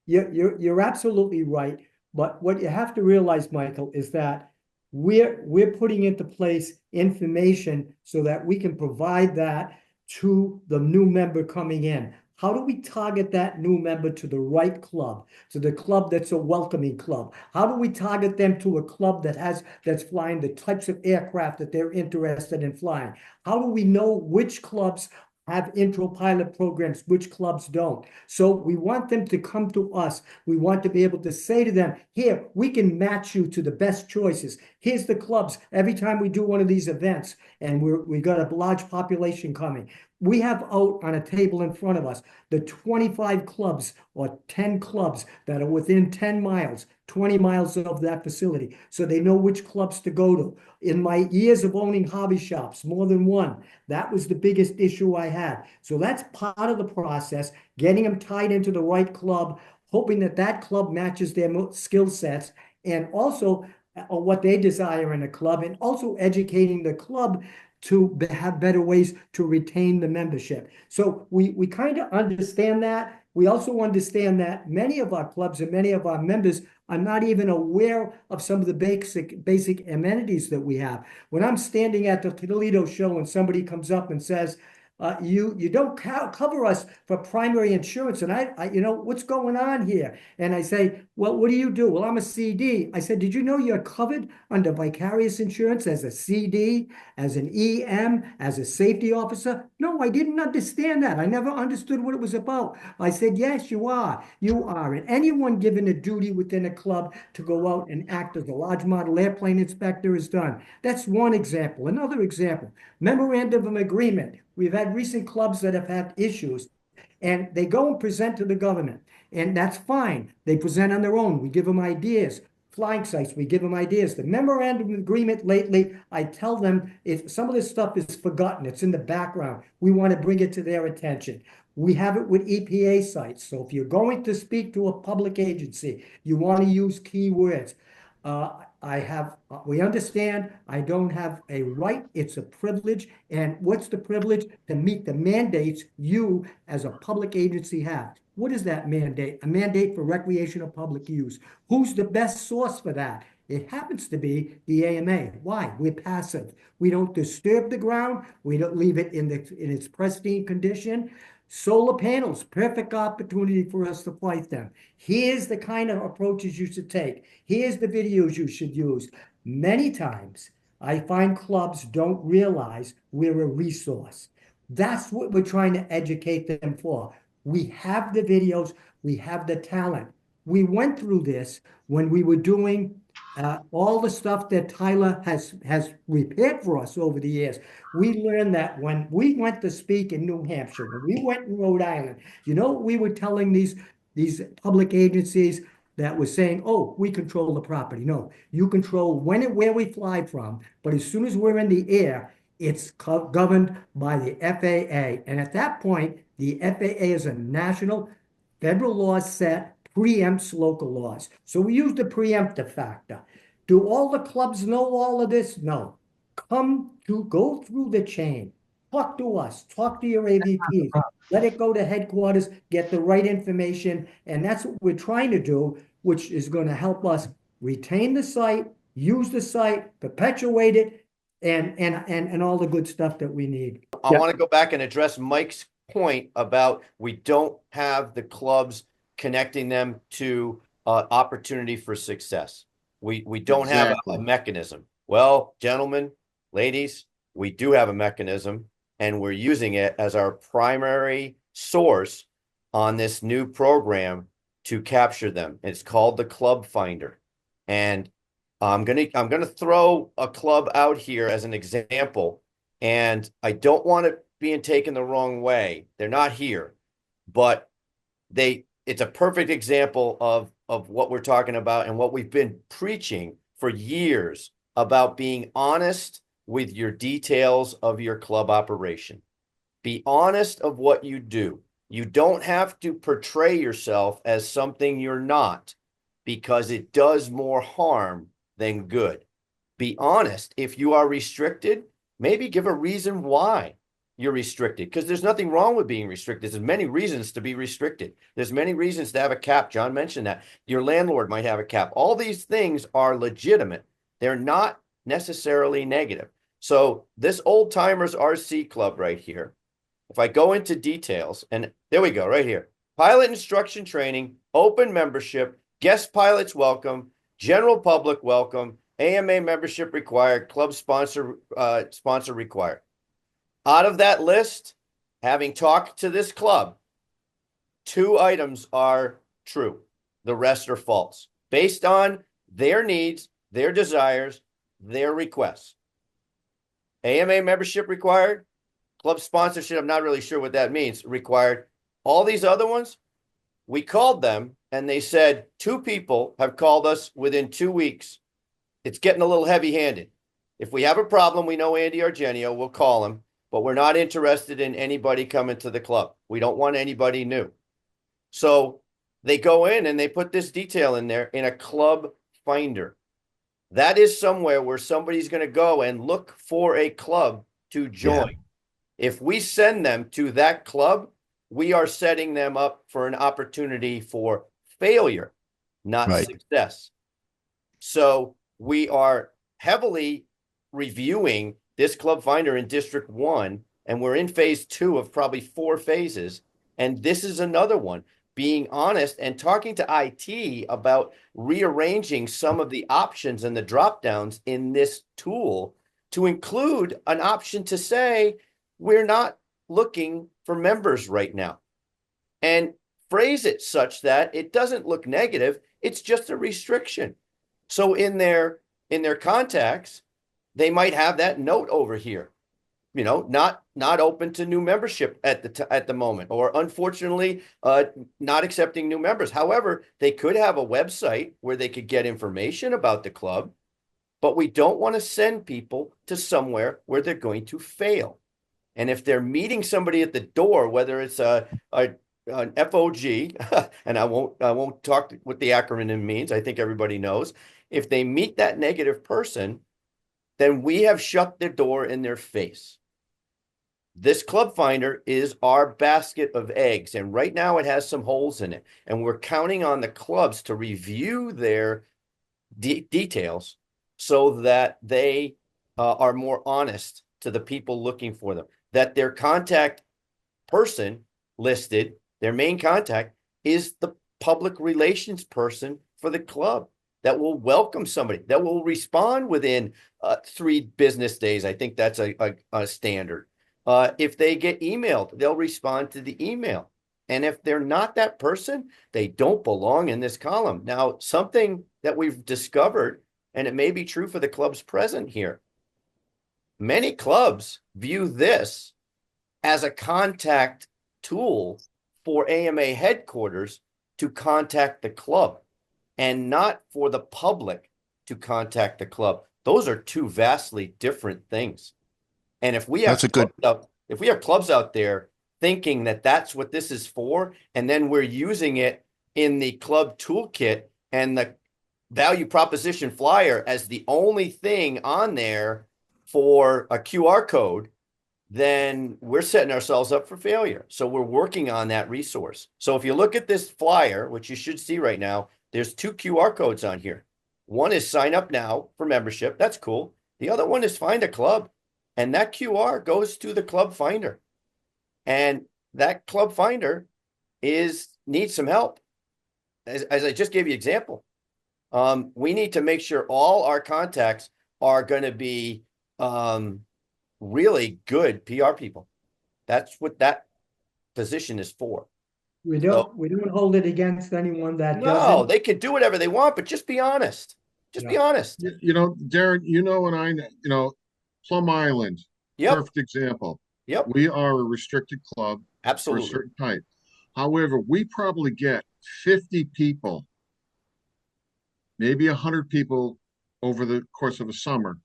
You're absolutely right. But what you have to realize, Michael, is that we're putting into place information so that we can provide that to the new member coming in. How do we target that new member to the right club, to the club that's a welcoming club? How do we target them to a club that's flying the types of aircraft that they're interested in flying? How do we know which clubs have intro pilot programs, which clubs don't? So we want them to come to us. We want to be able to say to them, here, we can match you to the best choices. Here's the clubs. Every time we do one of these events, and we got a large population coming, we have out on a table in front of us the 25 clubs or 10 clubs that are within 10 miles, 20 miles of that facility, so they know which clubs to go to. In my years of owning hobby shops, more than one, that was the biggest issue I had. So that's part of the process, getting them tied into the right club, hoping that that club matches their skill sets, and also what they desire in a club, and also educating the club to have better ways to retain the membership. So we kind of understand that. We also understand that many of our clubs and many of our members are not even aware of some of the basic amenities that we have. When I'm standing at the Toledo show and somebody comes up and says, you don't cover us for primary insurance. And I, you know, what's going on here? And I say, well, what do you do? Well, I'm a CD. I said, did you know you're covered under vicarious insurance as a CD, as an EM, as a safety officer? No, I didn't understand that. I never understood what it was about. I said, yes, you are. You are. And anyone given a duty within a club to go out and act as a large model airplane inspector is done. That's one example. Another example, memorandum of agreement. We've had recent clubs that have had issues, and they go and present to the government, and that's fine. They present on their own. We give them ideas. Flying sites, we give them ideas. The memorandum of agreement lately, I tell them if some of this stuff is forgotten, it's in the background. We want to bring it to their attention. We have it with EPA sites. So if you're going to speak to a public agency, you want to use keywords. We understand I don't have a right, it's a privilege. And what's the privilege? To meet the mandates you as a public agency have. What is that mandate? A mandate for recreational public use. Who's the best source for that? It happens to be the AMA. Why? We're passive. We don't disturb the ground. We don't leave it in its pristine condition. Solar panels, perfect opportunity for us to fight them. Here's the kind of approaches you should take. Here's the videos you should use. Many times, I find clubs don't realize we're a resource. That's what we're trying to educate them for. We have the videos, we have the talent. We went through this when we were doing all the stuff that Tyler has repaired for us over the years. We learned that when we went to speak in New Hampshire, when we went in Rhode Island, you know, we were telling these public agencies that were saying, oh, we control the property. No, you control when and where we fly from. But as soon as we're in the air, It's governed by the FAA. And at that point, the FAA is a national federal law set, preempts local laws. So we use the preemptive factor. Do all the clubs know all of this? No. Go through the chain. Talk to us. Talk to your AVPs. Let it go to headquarters, get the right information. And that's what we're trying to do, which is going to help us retain the site, use the site, perpetuate it, and all the good stuff that we need. I want to go back and address Mike's point about we don't have the clubs connecting them to opportunity for success. We don't have a mechanism. Well, gentlemen, ladies, we do have a mechanism, and we're using it as our primary source on this new program to capture them. It's called the Club Finder. And I'm gonna throw a club out here as an example, and I don't want it being taken the wrong way. They're not here, but it's a perfect example of what we're talking about and what we've been preaching for years about being honest with your details of your club operation. Be honest of what you do. You don't have to portray yourself as something you're not, because it does more harm than good. Be honest. If you are restricted, maybe give a reason why you're restricted, because there's nothing wrong with being restricted. There's many reasons to be restricted. There's many reasons to have a cap. John mentioned that. Your landlord might have a cap. All these things are legitimate. They're not necessarily negative. So this Old Timers RC Club right here, if I go into details, and there we go, right here. Pilot instruction training, open membership, guest pilots welcome, general public welcome, AMA membership required, club sponsor required. Out of that list, having talked to this club, 2 items are true. The rest are false, based on their needs, their desires, their requests. AMA membership required, club sponsorship, I'm not really sure what that means, required. All these other ones, we called them and they said 2 people have called us within 2 weeks. It's getting a little heavy-handed. If we have a problem, we know Andy Argenio, we'll call him, but we're not interested in anybody coming to the club. We don't want anybody new. So they go in and they put this detail in there in a club finder. That is somewhere where somebody's going to go and look for a club to join. Yeah. If we send them to that club, we are setting them up for an opportunity for failure, not success. So we are heavily reviewing this club finder in District 1, and we're in phase 2 of probably 4 phases. And this is another one. Being honest and talking to IT about rearranging some of the options and the drop downs in this tool to include an option to say, we're not looking for members right now, and phrase it such that it doesn't look negative. It's just a restriction. So in their contacts, they might have that note over here, you know, not open to new membership at the moment, or unfortunately, not accepting new members. However, they could have a website where they could get information about the club, but we don't want to send people to somewhere where they're going to fail. And if they're meeting somebody at the door, whether it's an FOG, and I won't talk what the acronym means, I think everybody knows. If they meet that negative person, then we have shut the door in their face. This club finder is our basket of eggs, and right now it has some holes in it, and we're counting on the clubs to review their details so that they are more honest to the people looking for them, that their contact person listed, their main contact, is the public relations person for the club that will welcome somebody, that will respond within 3 business days. I think that's a standard. If they get emailed, they'll respond to the email. And if they're not that person, they don't belong in this column. Now, something that we've discovered, and it may be true for the clubs present here, many clubs view this as a contact tool for AMA headquarters to contact the club, and not for the public to contact the club. Those are 2 vastly different things. And if we have That's a good- if we have clubs out there thinking that that's what this is for, and then we're using it in the club toolkit and the value proposition flyer as the only thing on there for a QR code, then we're setting ourselves up for failure. So we're working on that resource. So if you look at this flyer, which you should see right now, there's 2 QR codes on here. One is sign up now for membership. That's cool. The other one is find a club. And that QR goes to the club finder. And that club finder needs some help. As I just gave you example, we need to make sure all our contacts are going to be really good PR people. That's what that position is for. We don't hold it against anyone that No, doesn't. they can do whatever they want, but just be honest. Just be honest. You know, Darren, you know, and I, you know, Plum Island, Yep. perfect example. Yep. We are a restricted club for a Absolutely. certain type. However, we probably get 50 people, maybe 100 people over the course of a summer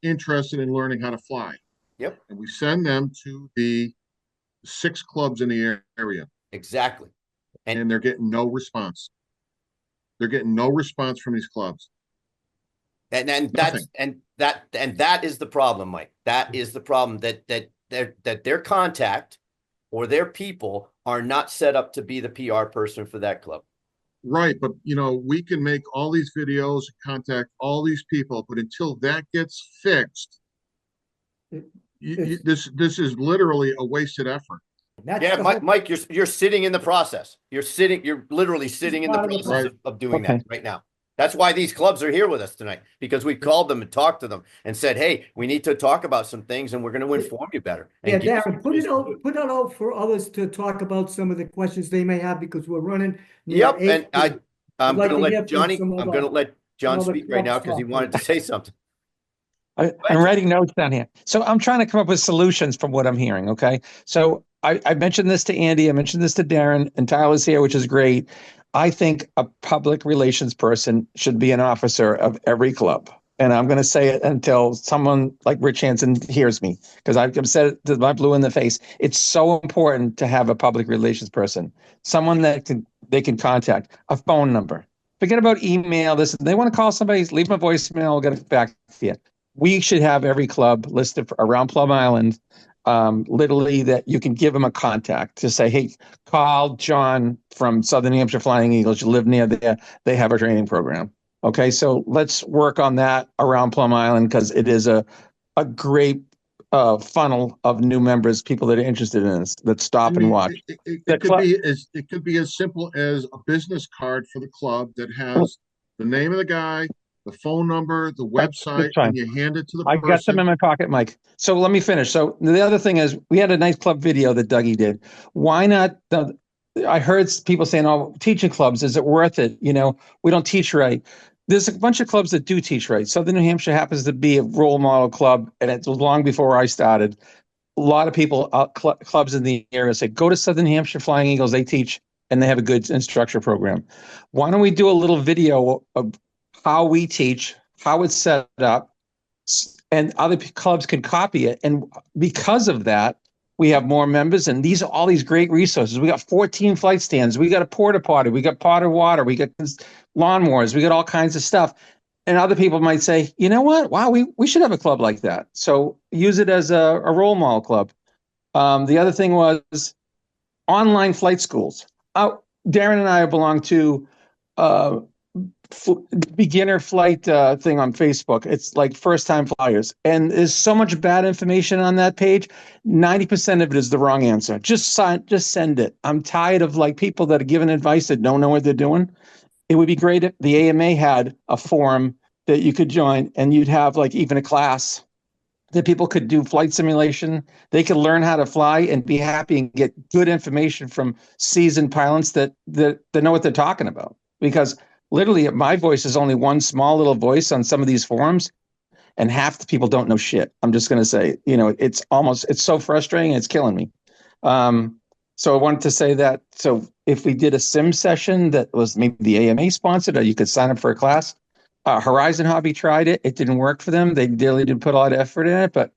interested in learning how to fly. Yep. And we send them to the 6 clubs in the area. Exactly. And they're getting no response. They're getting no response from these clubs. And Nothing. that is the problem, Mike. That is the problem that their contact or their people are not set up to be the PR person for that club. Right, but you know, we can make all these videos, contact all these people, but until that gets fixed, this is literally a wasted effort. Yeah, Mike, you're sitting in the process. You're literally sitting in the process of doing that right now. That's why these clubs are here with us tonight, because we called them and talked to them and said, hey, we need to talk about some things and we're going to inform you better. Yeah, Darren, put it out for others to talk about some of the questions they may have, because we're running. Yep, and I'm going to let Johnny, I'm going to let John speak right now because he wanted to say something. I'm writing notes down here. So I'm trying to come up with solutions from what I'm hearing. Okay. So I mentioned this to Andy. I mentioned this to Darren, and Tyler's here, which is great. I think a public relations person should be an officer of every club. And I'm going to say it until someone like Rich Hansen hears me, because I've said it to my blue in the face. It's so important to have a public relations person, someone that they can contact, a phone number. Forget about email. They want to call somebody, leave them a voicemail, I'll get it back to you. We should have every club listed around Plum Island, literally, that you can give them a contact to say, hey, call John from Southern New Hampshire Flying Eagles. You live near there. They have a training program. Okay, so let's work on that around Plum Island, because it is a great funnel of new members, people that are interested in this, that stop and watch. It could be as simple as a business card for the club that has the name of the guy, the phone number, the website, and you hand it to the person. I got them in my pocket, Mike. So let me finish. So the other thing is, we had a nice club video that Dougie did. Why not? I heard people saying, oh, teaching clubs, is it worth it? You know, we don't teach right. There's a bunch of clubs that do teach right. Southern New Hampshire happens to be a role model club, and it was long before I started. A lot of people, clubs in the area say, go to Southern New Hampshire Flying Eagles. They teach, and they have a good instructor program. Why don't we do a little video of how we teach, how it's set up, and other clubs can copy it. And because of that, we have more members, and these are all these great resources. We got 14 flight stands. We got a porta potty. We got potted water. We got lawnmowers. We got all kinds of stuff. And other people might say, you know what? Wow, we should have a club like that. So use it as a role model club. The other thing was online flight schools. Darren and I belong to beginner flight thing on Facebook. It's like first time flyers, and there's so much bad information on that page. 90% of it is the wrong answer. Just send it. I'm tired of like people that are giving advice that don't know what they're doing. It would be great if the AMA had a forum that you could join, and you'd have like even a class that people could do flight simulation. They could learn how to fly and be happy and get good information from seasoned pilots that know what they're talking about. Because literally, my voice is only one small little voice on some of these forums, and half the people don't know shit. I'm just going to say, you know, it's so frustrating. It's killing me. So I wanted to say that. So if we did a sim session that was maybe the AMA sponsored, or you could sign up for a class. Horizon Hobby tried it. It didn't work for them. They really did put a lot of effort in it, but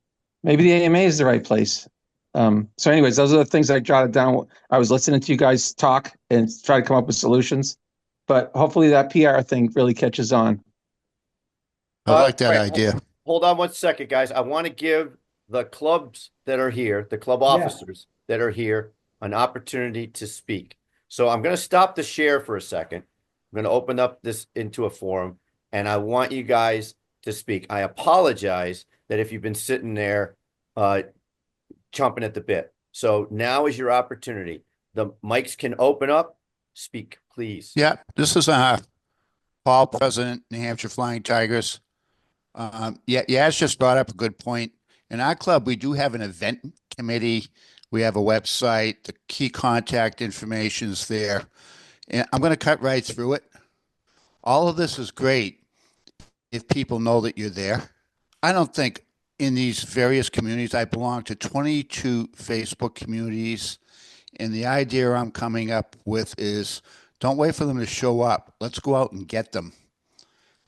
Maybe the AMA is the right place. So anyways, those are the things I jotted down. I was listening to you guys talk and try to come up with solutions, but hopefully that PR thing really catches on. I like that Right, idea. hold on one second, guys. I want to give the clubs that are here, the club officers that are here, an opportunity to speak. So I'm going to stop the share for a second. I'm going to open up this into a forum, and I want you guys to speak. I apologize that if you've been sitting there chomping at the bit. So now is your opportunity. The mics can open up. Speak, please. Yeah, this is Paul, President, New Hampshire Flying Tigers. Yaz just brought up a good point. In our club, we do have an event committee. We have a website. The key contact information is there. And I'm going to cut right through it. All of this is great if people know that you're there. I don't think in these various communities, I belong to 22 Facebook communities. And the idea I'm coming up with is don't wait for them to show up. Let's go out and get them.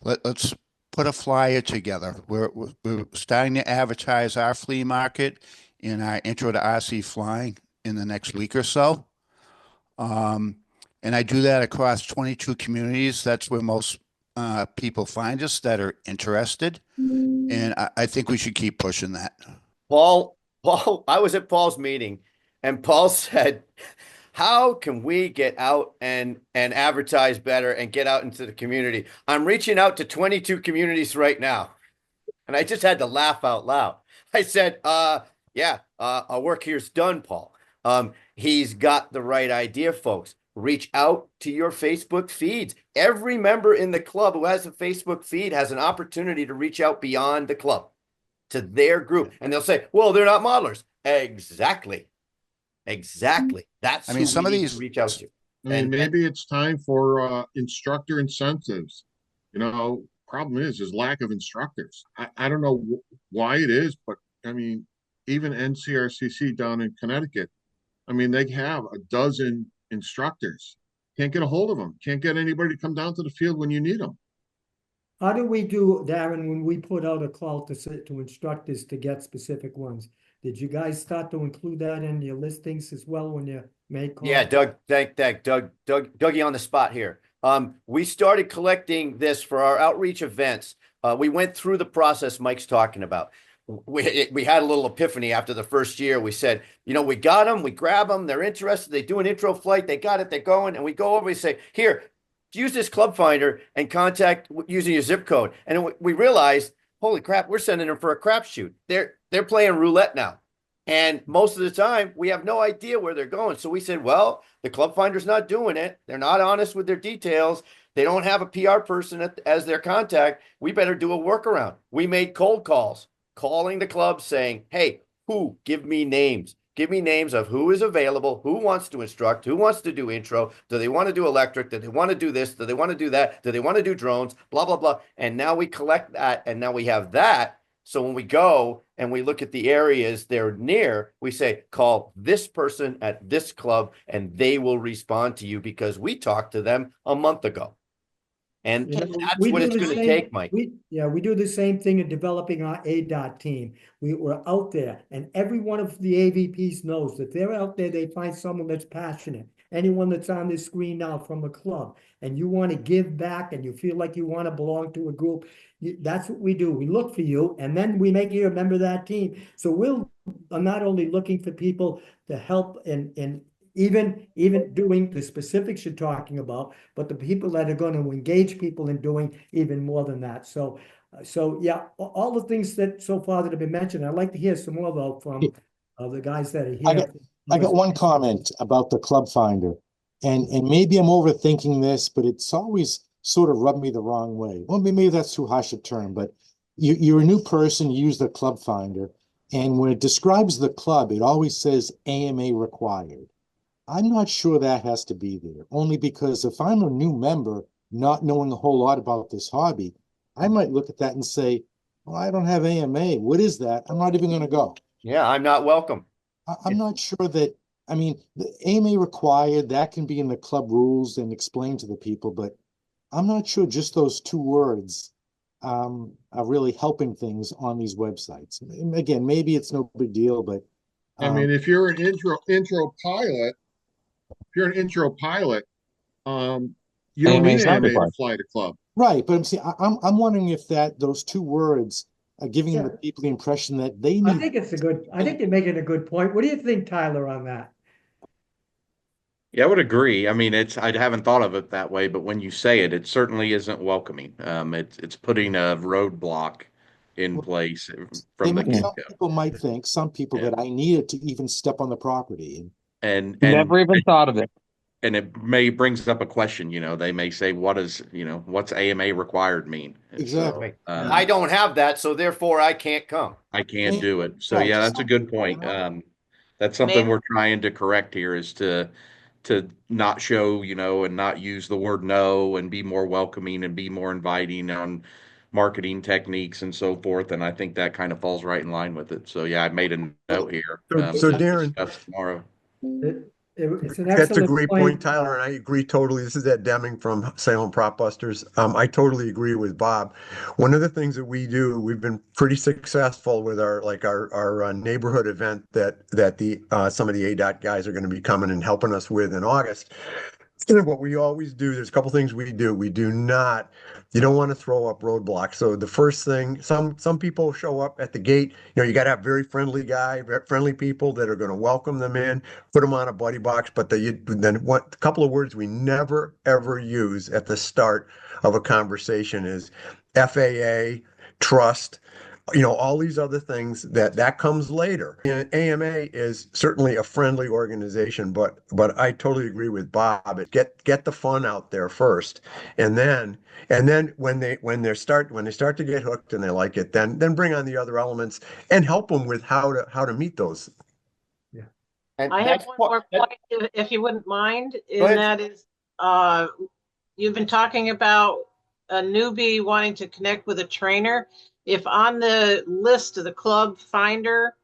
Let's put a flyer together. We're starting to advertise our flea market in our intro to RC flying in the next week or so. And I do that across 22 communities. That's where most people find us that are interested. And I think we should keep pushing that. Paul, I was at Paul's meeting and Paul said, how can we get out and advertise better and get out into the community? I'm reaching out to 22 communities right now. And I just had to laugh out loud. I said, our work here's done, Paul. He's got the right idea, folks. Reach out to your Facebook feeds. Every member in the club who has a Facebook feed has an opportunity to reach out beyond the club to their group. And they'll say, well, they're not modelers. Exactly. That's who some of these reach out to. And maybe it's time for instructor incentives. Problem is lack of instructors. I don't know why it is, but I mean, even NCRCC down in Connecticut, I mean, they have a dozen instructors. Can't get a hold of them. Can't get anybody to come down to the field when you need them. How do we do, Darren, when we put out a call to instructors to get specific ones? Did you guys start to include that in your listings as well when you make calls? Yeah, Doug, Dougie on the spot here. We started collecting this for our outreach events. We went through the process Mike's talking about. We had a little epiphany after the first year. We said, we got them, we grab them, they're interested, they do an intro flight, they got it, they're going, and we go over, we say, here, use this club finder and contact using your zip code. And we realized, holy crap, we're sending them for a crapshoot. They're playing roulette now. And most of the time, we have no idea where they're going. So we said, well, the club finder's not doing it. They're not honest with their details. They don't have a PR person as their contact. We better do a workaround. We made cold calls, calling the club saying, hey, give me names. Give me names of who is available, who wants to instruct, who wants to do intro. Do they want to do electric? Do they want to do this? Do they want to do that? Do they want to do drones? Blah, blah, blah. And now we collect that. And now we have that. So when we go and we look at the areas they're near, we say, call this person at this club and they will respond to you because we talked to them a month ago. And that's what it's going to take, Mike. We do the same thing in developing our ADOT team. We're out there, and every one of the AVPs knows that they're out there, they find someone that's passionate. Anyone that's on this screen now from a club, and you want to give back and you feel like you want to belong to a group, that's what we do. We look for you, and then we make you a member of that team. So we're not only looking for people to help in even doing the specifics you're talking about, but the people that are going to engage people in doing even more than that. So yeah, all the things that so far that have been mentioned, I'd like to hear some more about from the guys that are here. I got one comment about the Club Finder, and maybe I'm overthinking this, but it's always sort of rubbed me the wrong way. Well, maybe that's too harsh a term, but you're a new person, you use the Club Finder, and when it describes the club, it always says AMA required. I'm not sure that has to be there, only because if I'm a new member, not knowing a whole lot about this hobby, I might look at that and say, well, I don't have AMA. What is that? I'm not even going to go. Yeah, I'm not welcome. I'm not sure that, I mean, the AMA required, that can be in the club rules and explained to the people, but I'm not sure just those two words are really helping things on these websites. Again, maybe it's no big deal, but I mean, if you're an intro pilot, you don't AMA need is not AMA to required. fly to club. right, but I'm wondering if those two words are giving Yeah. the people the impression that they I need. think I think you're making a good point. What do you think, Tyler, on that? Yeah, I would agree. I mean, I haven't thought of it that way, but when you say it, it certainly isn't welcoming. It's putting a roadblock in place from the Some get-go. people might think, some people, Yeah. that I needed to even step on the property. And Never even thought of it. and it may brings up a question, they may say, what's AMA required mean? And Exactly. I don't have that, so therefore I can't come. I can't Yeah. do it. So Right. yeah, that's a good point. That's something Maybe- we're trying to correct here is to not show, and not use the word no and be more welcoming and be more inviting on marketing techniques and so forth. And I think that kind of falls right in line with it. So yeah, I made a note here. So to Darren, discuss tomorrow. It's an that's a excellent great point, Tyler, and I agree totally. This is Ed Deming from Salem Prop Busters. I totally agree with Bob. One of the things that we do, we've been pretty successful with our neighborhood event that the some of the ADOT guys are going to be coming and helping us with in August. What we always do, there's a couple things we do. You don't want to throw up roadblocks. So the first thing, some people show up at the gate. You got to have very friendly people that are going to welcome them in, put them on a buddy box. But then a couple of words we never ever use at the start of a conversation is FAA, trust. All these other things that comes later. And AMA is certainly a friendly organization, but I totally agree with Bob. Get the fun out there first, and then when they start to get hooked and they like it, then bring on the other elements and help them with how to meet those. Yeah. And I have that's one part- more point, if you wouldn't mind, Go ahead. and that is, you've been talking about a newbie wanting to connect with a trainer. If on the list of the club finder,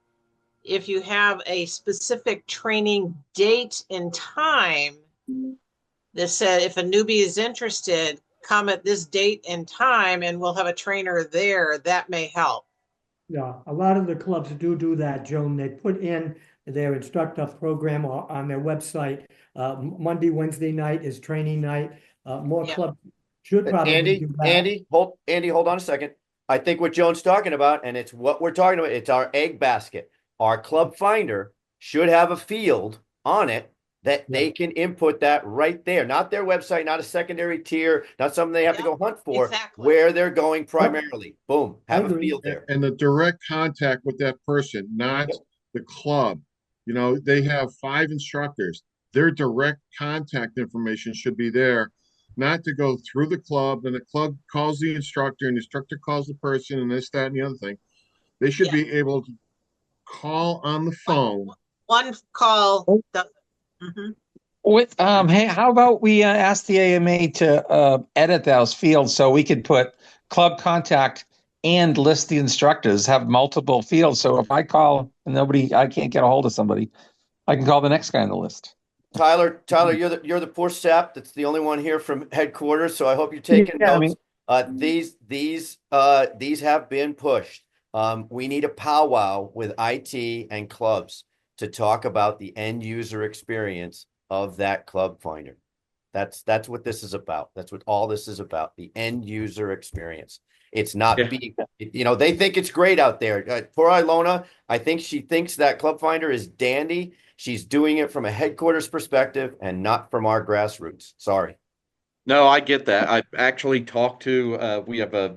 if you have a specific training date and time that said, if a newbie is interested, come at this date and time and we'll have a trainer there, that may help. Yeah, a lot of the clubs do that, Joan. They put in their instructor program on their website. Monday, Wednesday night is training night. More Yeah. clubs should probably do that. Andy, hold on a second. I think what Joan's talking about, and it's what we're talking about, it's our egg basket. Our club finder should have a field on it that they can input that right there, not their website, not a secondary tier, not something they have to go hunt for, exactly. where they're going primarily. Boom, have I a agree. field there. And the direct contact with that person, not the club. They have 5 instructors. Their direct contact information should be there, not to go through the club and the club calls the instructor and the instructor calls the person and this, that, and the other thing. They should be able to call on the phone. One call doesn't. Hey, how about we ask the AMA to edit those fields so we could put club contact and list the instructors, have multiple fields. So if I call and I can't get a hold of somebody, I can call the next guy on the list. Tyler, you're the poor sap that's the only one here from headquarters, so I hope you're taking notes. These have been pushed. We need a powwow with IT and clubs to talk about the end user experience of that club finder. That's what this is about. That's what all this is about, the end user experience. It's not they think it's great out there. Poor Ilona, I think she thinks that club finder is dandy. She's doing it from a headquarters perspective and not from our grassroots. Sorry. No, I get that. I actually talked to, we have a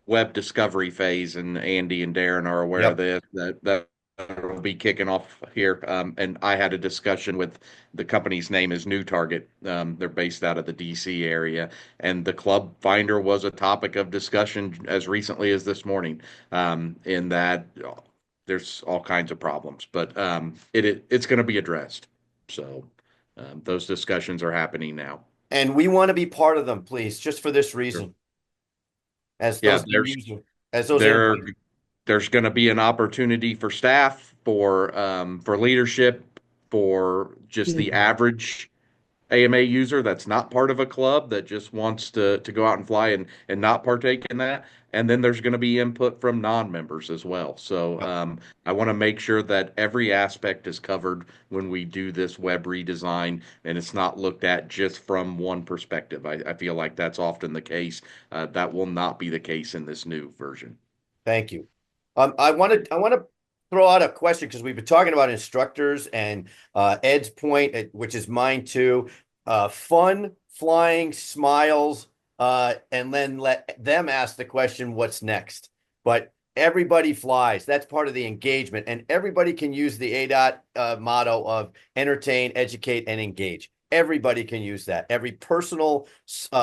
web discovery phase, and Andy and Darren are aware of this, that will be kicking off here. And I had a discussion with the company's name is New Target. They're based out of the DC area, and the club finder was a topic of discussion as recently as this morning. In that there's all kinds of problems, but it's going to be addressed. So those discussions are happening now. And we want to be part of them, please, just for this reason. There's going to be an opportunity for staff, for leadership, for just the average AMA user that's not part of a club that just wants to go out and fly and not partake in that. And then there's going to be input from non-members as well. So I want to make sure that every aspect is covered when we do this web redesign, and it's not looked at just from one perspective. I feel like that's often the case. That will not be the case in this new version. Thank you. I want to throw out a question because we've been talking about instructors and Ed's point, which is mine too. Fun, flying, smiles, and then let them ask the question, what's next? But everybody flies. That's part of the engagement, and everybody can use the ADOT motto of entertain, educate, and engage. Everybody can use that. Every personal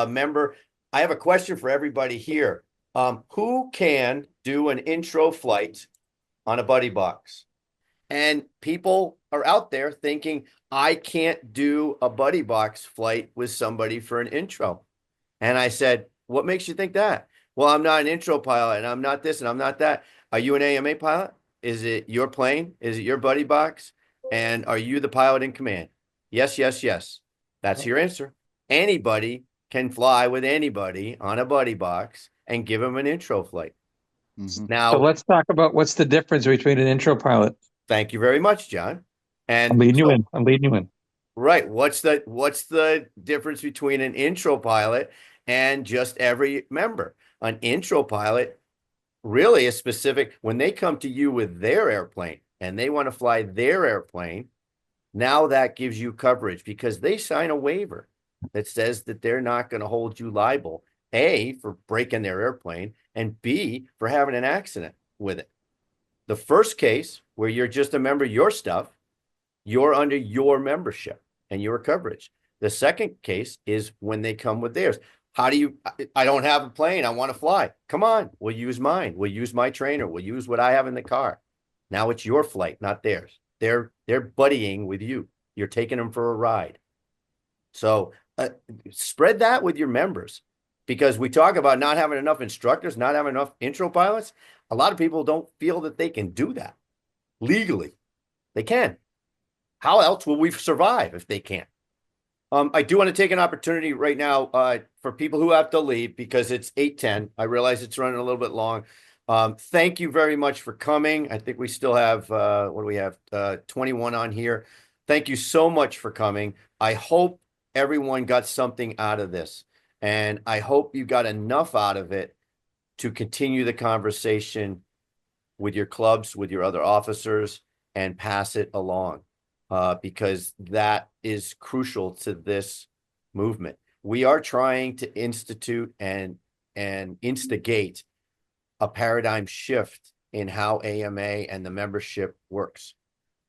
member. I have a question for everybody here. Who can do an intro flight on a buddy box? And people are out there thinking, I can't do a buddy box flight with somebody for an intro. And I said, what makes you think that? Well, I'm not an intro pilot and I'm not this and I'm not that. Are you an AMA pilot? Is it your plane? Is it your buddy box? And are you the pilot in command? Yes, yes, yes. That's your answer. Anybody can fly with anybody on a buddy box and give them an intro flight. Now, so let's talk about what's the difference between an intro pilot. Thank you very much, John. And I'm leading you in. Right. What's the difference between an intro pilot and just every member? An intro pilot really is specific when they come to you with their airplane and they want to fly their airplane. Now that gives you coverage because they sign a waiver that says that they're not going to hold you liable, A, for breaking their airplane, and B, for having an accident with it. The first case where you're just a member of your stuff, you're under your membership and your coverage. The second case is when they come with theirs. I don't have a plane. I want to fly. Come on. We'll use mine. We'll use my trainer. We'll use what I have in the car. Now it's your flight, not theirs. They're buddying with you. You're taking them for a ride. So spread that with your members, because we talk about not having enough instructors, not having enough intro pilots. A lot of people don't feel that they can do that legally. They can. How else will we survive if they can't? I do want to take an opportunity right now for people who have to leave because it's 8:10. I realize it's running a little bit long. Thank you very much for coming. I think we still have, 21 on here. Thank you so much for coming. I hope everyone got something out of this, and I hope you got enough out of it to continue the conversation with your clubs, with your other officers, and pass it along. Because that is crucial to this movement. We are trying to institute and instigate a paradigm shift in how AMA and the membership works.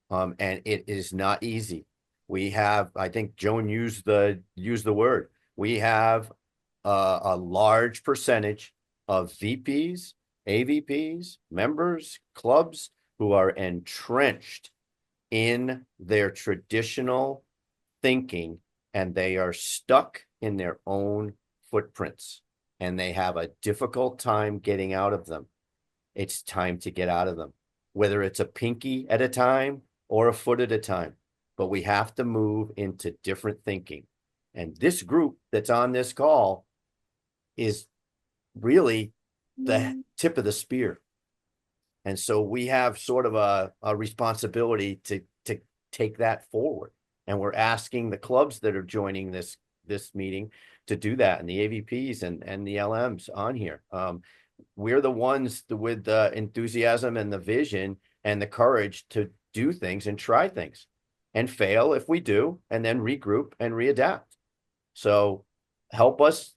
And it is not easy. We have, I think Joan used the word, we have a large percentage of VPs, AVPs, members, clubs who are entrenched in their traditional thinking, and they are stuck in their own footprints, and they have a difficult time getting out of them. It's time to get out of them, whether it's a pinky at a time or a foot at a time, but we have to move into different thinking. And this group that's on this call is really the tip of the spear. And so we have sort of a responsibility to take that forward. And we're asking the clubs that are joining this meeting to do that, and the AVPs and the LMs on here. We're the ones with the enthusiasm and the vision and the courage to do things and try things and fail if we do, and then regroup and readapt. So help us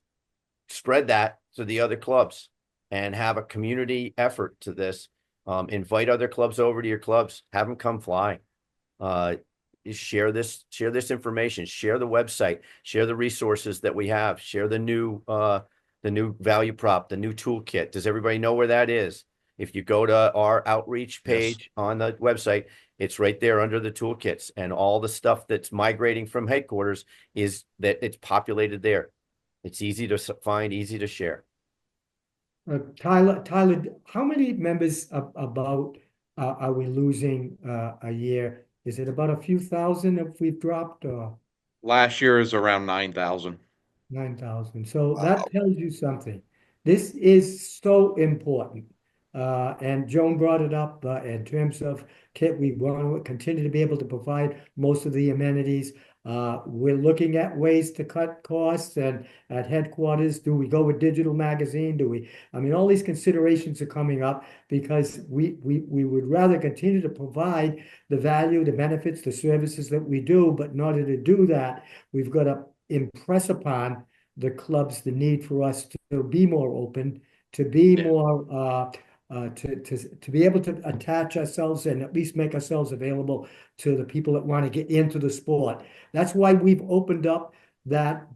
spread that to the other clubs and have a community effort to this. Invite other clubs over to your clubs, have them come fly. Share this information, share the website, share the resources that we have, share the new value prop, the new toolkit. Does everybody know where that is? If you go to our outreach page on the website, it's right there under the toolkits, and all the stuff that's migrating from headquarters is that it's populated there. It's easy to find, easy to share. Tyler, how many members about are we losing a year? Is it about a few thousand if we've dropped? Or? Last year is around 9,000. 9,000. So that tells you something. This is so important. And Joan brought it up in terms of we want to continue to be able to provide most of the amenities. We're looking at ways to cut costs, and at headquarters, do we go with digital magazine? I mean, all these considerations are coming up because we would rather continue to provide the value, the benefits, the services that we do. But in order to do that, we've got to impress upon the clubs the need for us to be more open, to be more to be able to attach ourselves and at least make ourselves available to the people that want to get into the sport. That's why we've opened up that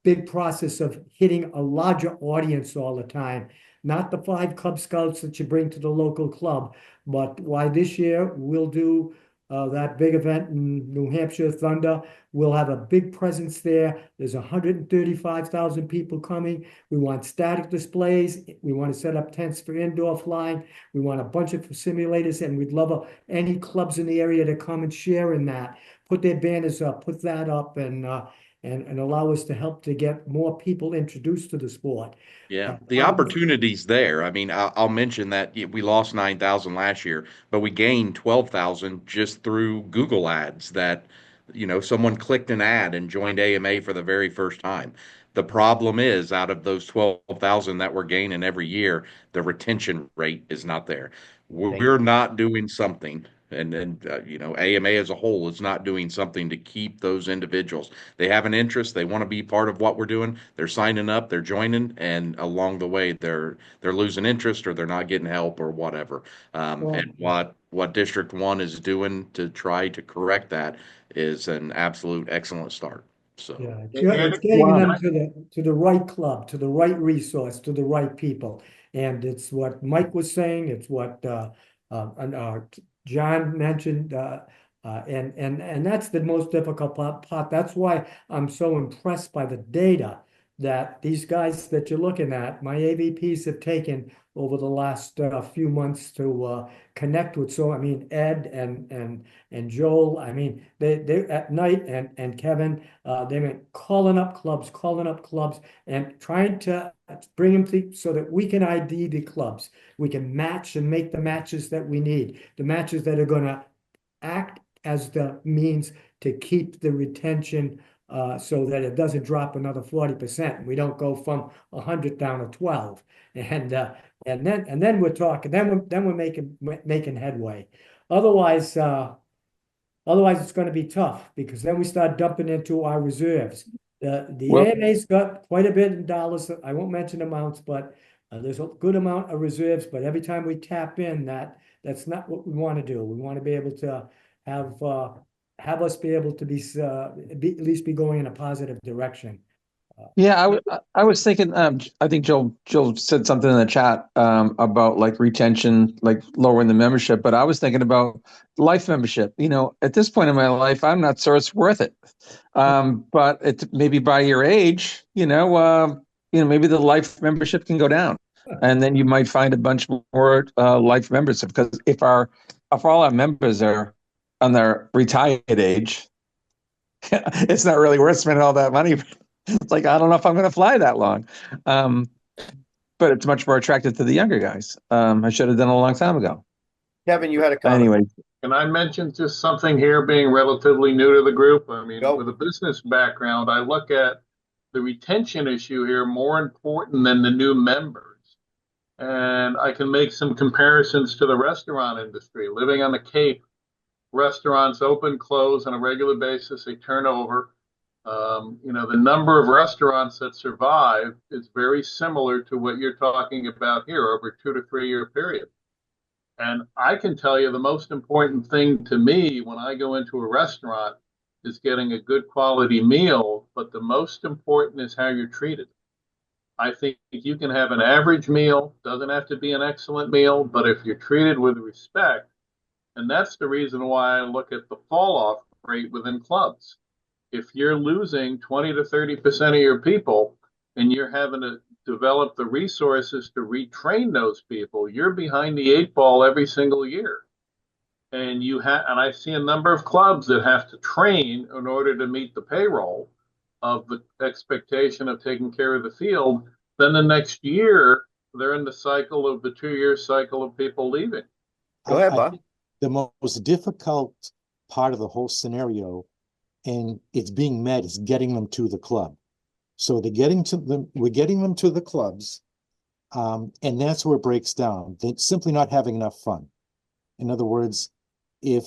big process of hitting a larger audience all the time. Not the 5 Cub Scouts that you bring to the local club, but why this year we'll do that big event in New Hampshire, Thunder. We'll have a big presence there. There's 135,000 people coming. We want static displays. We want to set up tents for indoor flying. We want a bunch of simulators, and we'd love any clubs in the area to come and share in that. Put their banners up, put that up, and allow us to help to get more people introduced to the sport. Yeah, the opportunity's there. I mean, I'll mention that we lost 9,000 last year, but we gained 12,000 just through Google ads that, someone clicked an ad and joined AMA for the very first time. The problem is, out of those 12,000 that we're gaining every year, the retention rate is not there. We're not doing something, and AMA as a whole is not doing something to keep those individuals. They have an interest, they want to be part of what we're doing, they're signing up, they're joining, and along the way they're losing interest, or they're not getting help, or whatever. And what District 1 is doing to try to correct that is an absolute excellent start. So it's getting them to the right club, to the right resource, to the right people. And it's what Mike was saying, it's what John mentioned, and that's the most difficult part. That's why I'm so impressed by the data that these guys that you're looking at, my AVPs have taken over the last few months to connect with. So I mean, Ed and Joel, I mean, they at night, and Kevin, they've been calling up clubs and trying to bring them so that we can ID the clubs. We can match and make the matches that we need, the matches that are going to act as the means to keep the retention so that it doesn't drop another 40%. We don't go from 100 down to 12. And then we're talking. Then we're making headway. Otherwise, it's going to be tough, because then we start dumping into our reserves. The AMA's got quite a bit in dollars. I won't mention amounts, but there's a good amount of reserves. But every time we tap in, that's not what we want to do. We want to be able to have us be able to be at least be going in a positive direction. Yeah, I was thinking. I think Joel said something in the chat about like retention, like lowering the membership. But I was thinking about life membership. At this point in my life, I'm not sure it's worth it. But it maybe by your age, maybe the life membership can go down, and then you might find a bunch more life members. Because if all our members are on their retired age, it's not really worth spending all that money. It's like, I don't know if I'm going to fly that long. But it's much more attractive to the younger guys. I should have done it a long time ago. Kevin, you had a comment. Anyway. Can I mention just something here, being relatively new to the group? I mean, with a business background, I look at the retention issue here more important than the new members. And I can make some comparisons to the restaurant industry. Living on the Cape, restaurants open, close on a regular basis, they turn over. The number of restaurants that survive is very similar to what you're talking about here over a 2 to 3 year period. And I can tell you the most important thing to me when I go into a restaurant is getting a good quality meal, but the most important is how you're treated. I think you can have an average meal, doesn't have to be an excellent meal, but if you're treated with respect, and that's the reason why I look at the fall off rate within clubs. If you're losing 20 to 30% of your people and you're having to develop the resources to retrain those people, you're behind the 8 ball every single year. and and I see a number of clubs that have to train in order to meet the payroll of the expectation of taking care of the field. Then the next year, they're in the cycle of the 2-year cycle of people leaving. Go ahead, I Bob. think the most difficult part of the whole scenario, and it's being met, is getting them to the club. So we're getting them to the clubs, and that's where it breaks down. They're simply not having enough fun. In other words, if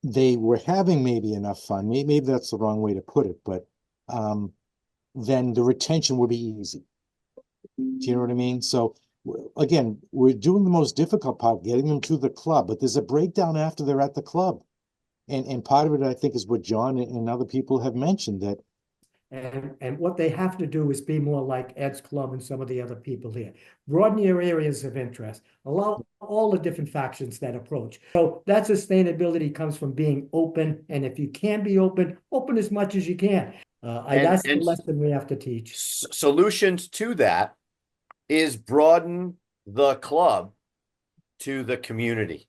they were having maybe enough fun, maybe that's the wrong way to put it, but then the retention would be easy. Do you know what I mean? So again, we're doing the most difficult part, getting them to the club, but there's a breakdown after they're at the club. And part of it, I think, is what John and other people have mentioned, that and what they have to do is be more like Ed's club and some of the other people here. Broaden your areas of interest. Allow all the different factions that approach. So that sustainability comes from being open. And if you can be open, open as much as you can. That's the lesson we have to teach. Solutions to that is broaden the club to the community.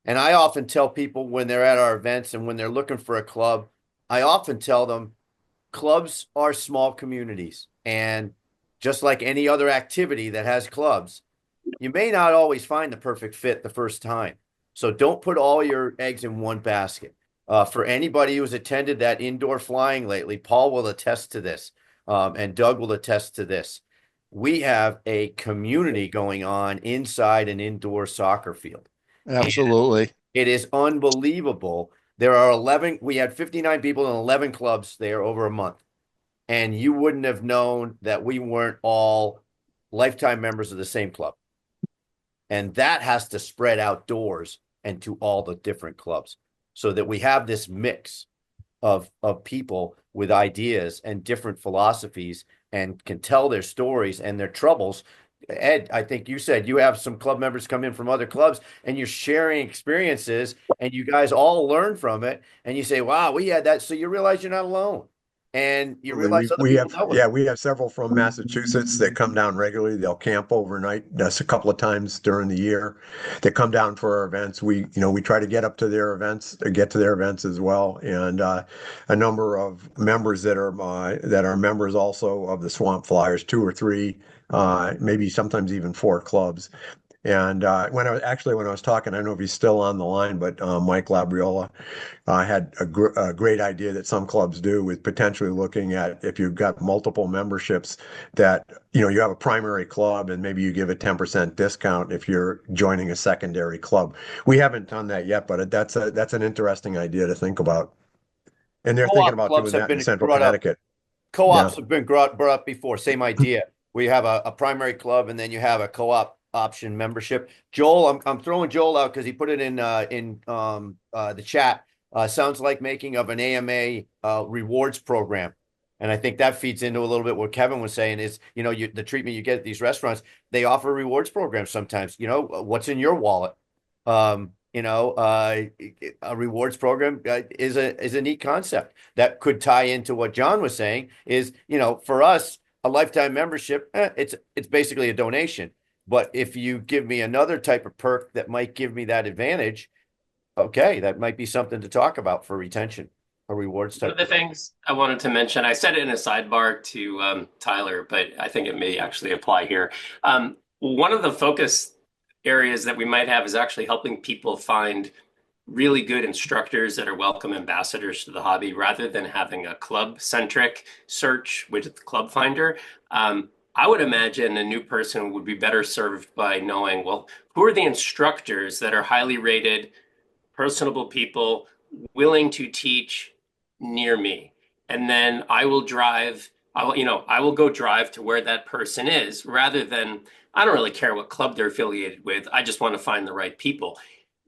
And I often tell people when they're at our events and when they're looking for a club, I often tell them clubs are small communities. And just like any other activity that has clubs, you may not always find the perfect fit the first time. So don't put all your eggs in one basket. For anybody who's attended that indoor flying lately, Paul will attest to this, and Doug will attest to this. We have a community going on inside an indoor soccer field. Absolutely. And it is unbelievable. There are we had 59 people in 11 clubs there over a month. And you wouldn't have known that we weren't all lifetime members of the same club. And that has to spread outdoors and to all the different clubs so that we have this mix of people with ideas and different philosophies and can tell their stories and their troubles. Ed, I think you said you have some club members come in from other clubs and you're sharing experiences and you guys all learn from it. And you say, wow, we had that. So you realize you're not alone. And you realize we have several from Massachusetts that come down regularly. They'll camp overnight. That's a couple of times during the year. They come down for our events. We try to get to their events as well. And a number of members that are members also of the Swamp Flyers, 2 or 3, maybe sometimes even 4 clubs. And when I was talking, I don't know if he's still on the line, but Mike Labriola had a great idea that some clubs do with potentially looking at, if you've got multiple memberships, that you have a primary club and maybe you give a 10% discount if you're joining a secondary club. We haven't done that yet, but that's an interesting idea to think about. And they're thinking about doing that in Central Connecticut. Co-ops have been brought up before. Same idea. We have a primary club and then you have a co-op option membership. Joel, I'm throwing Joel out because he put it in the chat. Sounds like making of an AMA rewards program. And I think that feeds into a little bit what Kevin was saying is, the treatment you get at these restaurants, they offer rewards programs sometimes. What's in your wallet? A rewards program is a neat concept that could tie into what John was saying is, for us, a lifetime membership, it's basically a donation. But if you give me another type of perk that might give me that advantage, okay, that might be something to talk about for retention, a rewards type. One of the things I wanted to mention, I said it in a sidebar to Tyler, but I think it may actually apply here. One of the focus areas that we might have is actually helping people find really good instructors that are welcome ambassadors to the hobby rather than having a club-centric search with Club Finder. I would imagine a new person would be better served by knowing, well, who are the instructors that are highly rated, personable people, willing to teach near me? And then I will go drive to where that person is rather than, I don't really care what club they're affiliated with. I just want to find the right people.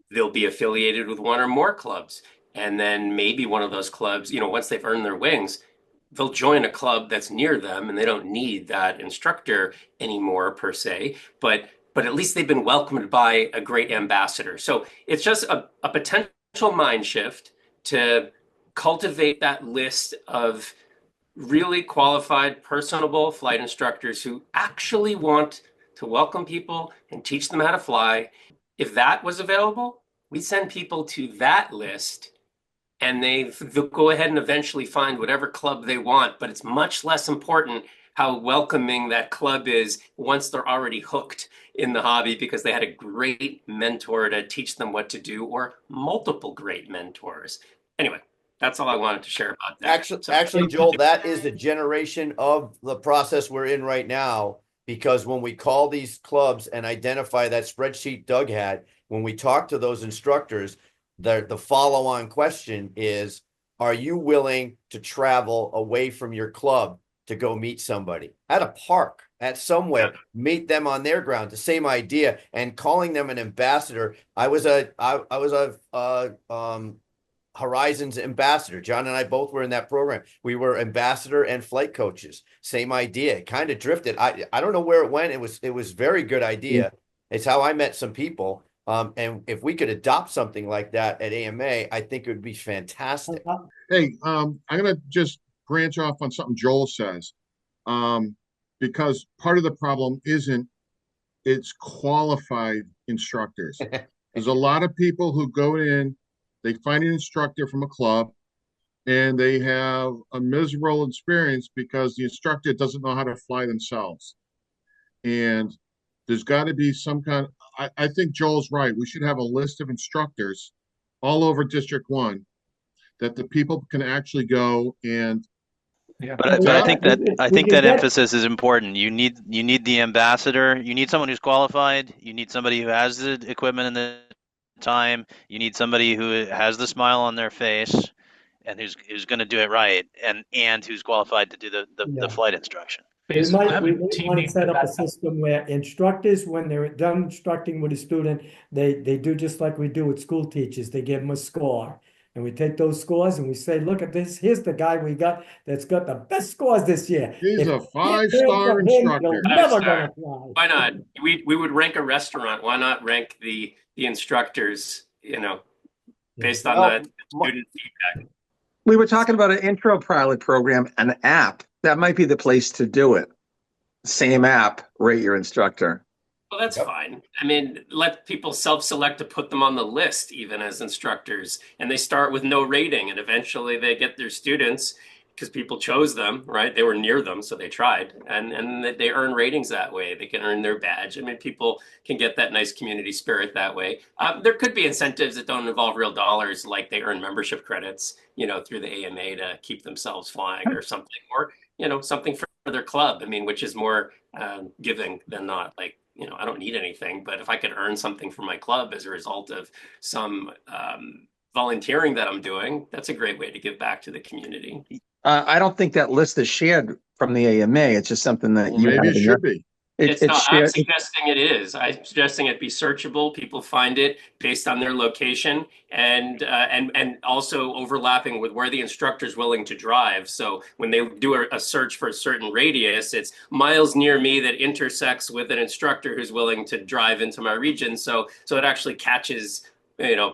They'll be affiliated with one or more clubs. And then maybe one of those clubs, once they've earned their wings, they'll join a club that's near them and they don't need that instructor anymore per se, but at least they've been welcomed by a great ambassador. So it's just a potential mind shift to cultivate that list of really qualified, personable flight instructors who actually want to welcome people and teach them how to fly. If that was available, We send people to that list and they'll go ahead and eventually find whatever club they want, but it's much less important how welcoming that club is once they're already hooked in the hobby because they had a great mentor to teach them what to do, or multiple great mentors. Anyway, that's all I wanted to share about that. Actually, Joel, that is the generation of the process we're in right now, because when we call these clubs and identify that spreadsheet Doug had, when we talk to those instructors, the follow-on question is, are you willing to travel away from your club to go meet somebody at a park, at somewhere, meet them on their ground? The same idea. And calling them an ambassador. I was a Horizons ambassador. John and I both were in that program. We were ambassador and flight coaches. Same idea. It kind of drifted. I don't know where it went. It was very good idea. It's how I met some people. And if we could adopt something like that at AMA, I think it would be fantastic. Hey, I'm gonna just branch off on something Joel says, because part of the problem isn't it's qualified instructors. There's a lot of people who go in, they find an instructor from a club, and they have a miserable experience because the instructor doesn't know how to fly themselves. And there's got to be some kind of, I think Joel's right. We should have a list of instructors all over District 1 that the people can actually go and. Yeah. But I think that emphasis is important. You need the ambassador. You need someone who's qualified. You need somebody who has the equipment and the time. You need somebody who has the smile on their face and who's going to do it right, and who's qualified to do the flight instruction. We might want to set up a system where instructors, when they're done instructing with a student, they do just like we do with school teachers. They give them a score. And we take those scores and we say, look at this. Here's the guy we got that's got the best scores this year. He's a 5-star instructor. Never gonna fly. Why not? We would rank a restaurant. Why not rank the instructors, based on the student feedback? We were talking about an intro pilot program, an app. That might be the place to do it. Same app, rate your instructor. Well, that's fine. I mean, let people self-select to put them on the list, even as instructors, and they start with no rating, and eventually they get their students because people chose them, right? They were near them, so they tried, and they earn ratings that way. They can earn their badge. I mean, people can get that nice community spirit that way. There could be incentives that don't involve real dollars, like they earn membership credits, through the AMA to keep themselves flying or something, or something for their club. I mean, which is more giving than not. Like, I don't need anything, but if I could earn something from my club as a result of some volunteering that I'm doing, that's a great way to give back to the community. I don't think that list is shared from the AMA. It's just something that maybe it should be. It's not. I'm suggesting it is. I'm suggesting it be searchable. People find it based on their location and also overlapping with where the instructor is willing to drive. So when they do a search for a certain radius, it's miles near me that intersects with an instructor who's willing to drive into my region. So it actually catches a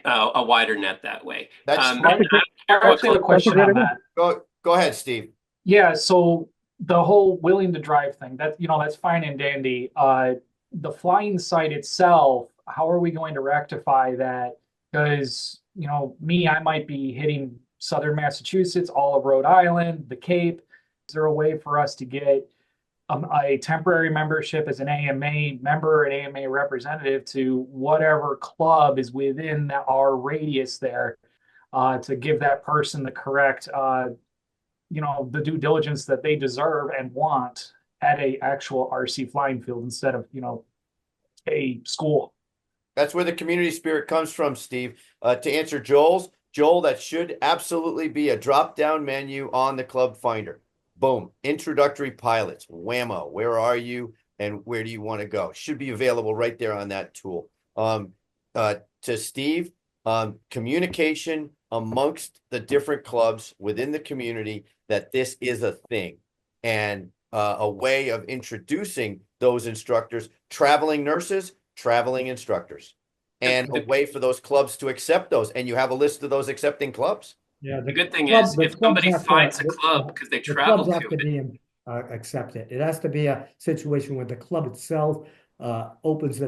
wider net that way. Actually, a question on that. Go ahead, Steve. Yeah. So the whole willing to drive thing, that's fine and dandy. The flying site itself, how are we going to rectify that? Because, I might be hitting Southern Massachusetts, all of Rhode Island, the Cape. Is there a way for us to get a temporary membership as an AMA member, an AMA representative to whatever club is within our radius there, to give that person the correct the due diligence that they deserve and want at a actual RC flying field instead of, a school. That's where the community spirit comes from, Steve. To answer Joel, that should absolutely be a drop-down menu on the Club Finder. Boom. Introductory pilots. Whammo. Where are you and where do you want to go? Should be available right there on that tool. To Steve, communication amongst the different clubs within the community that this is a thing, and a way of introducing those instructors, traveling nurses, traveling instructors, and a way for those clubs to accept those. And you have a list of those accepting clubs. Yeah. The good thing is if somebody finds a club because they travel to it, accept it. It has to be a situation where the club itself opens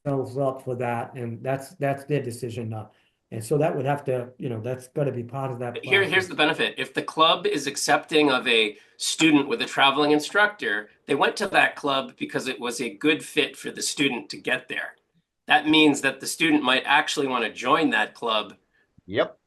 themselves up for that, and that's their decision now. And so that would have to, that's got to be part of that Here's process. the benefit. If the club is accepting of a student with a traveling instructor, they went to that club because it was a good fit for the student to get there. That means that the student might actually want to join that club. Yep.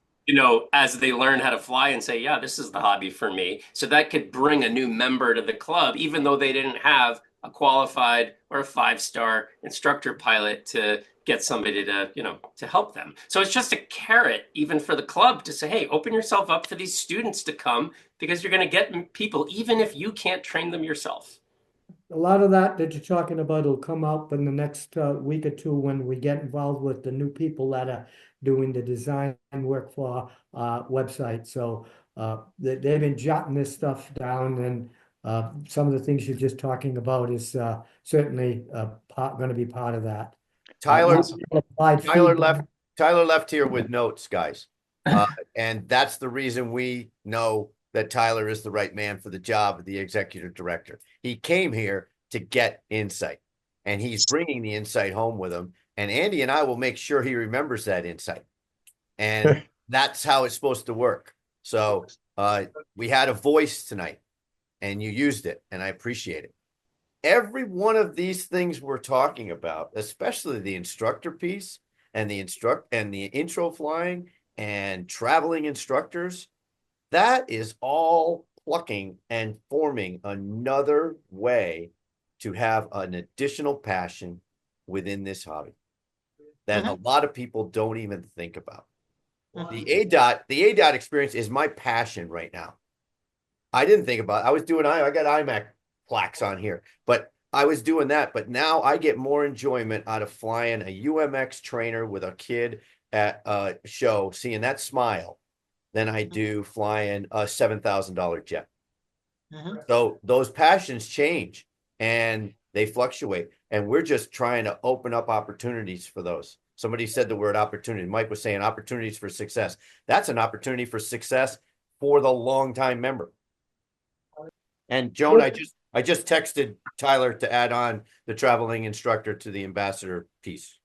As they learn how to fly and say, yeah, this is the hobby for me. So that could bring a new member to the club, even though they didn't have a qualified or a 5-star instructor pilot to get somebody to help them. So it's just a carrot even for the club to say, hey, open yourself up for these students to come, because you're going to get people even if you can't train them yourself. A lot of that you're talking about will come up in the next week or two when we get involved with the new people that are doing the design work for our website. So they've been jotting this stuff down, and some of the things you're just talking about is certainly going to be part of that. Tyler feedback. Tyler left here with notes, guys. And that's the reason we know that Tyler is the right man for the job of the executive director. He came here to get insight, and he's bringing the insight home with him. And Andy and I will make sure he remembers that insight. And that's how it's supposed to work. So we had a voice tonight, and you used it, and I appreciate it. Every one of these things we're talking about, especially the instructor piece and the intro flying and traveling instructors, that is all plucking and forming another way to have an additional passion within this hobby that a lot of people don't even think about. The ADOT experience is my passion right now. I didn't think about it. I got IMAC plaques on here, but I was doing that. But now I get more enjoyment out of flying a UMX trainer with a kid at a show, seeing that smile, than I do flying a $7,000 jet. So those passions change and they fluctuate, and we're just trying to open up opportunities for those. Somebody said the word opportunity. Mike was saying opportunities for success. That's an opportunity for success for the longtime member. And Joan, I just texted Tyler to add on the traveling instructor to the ambassador piece.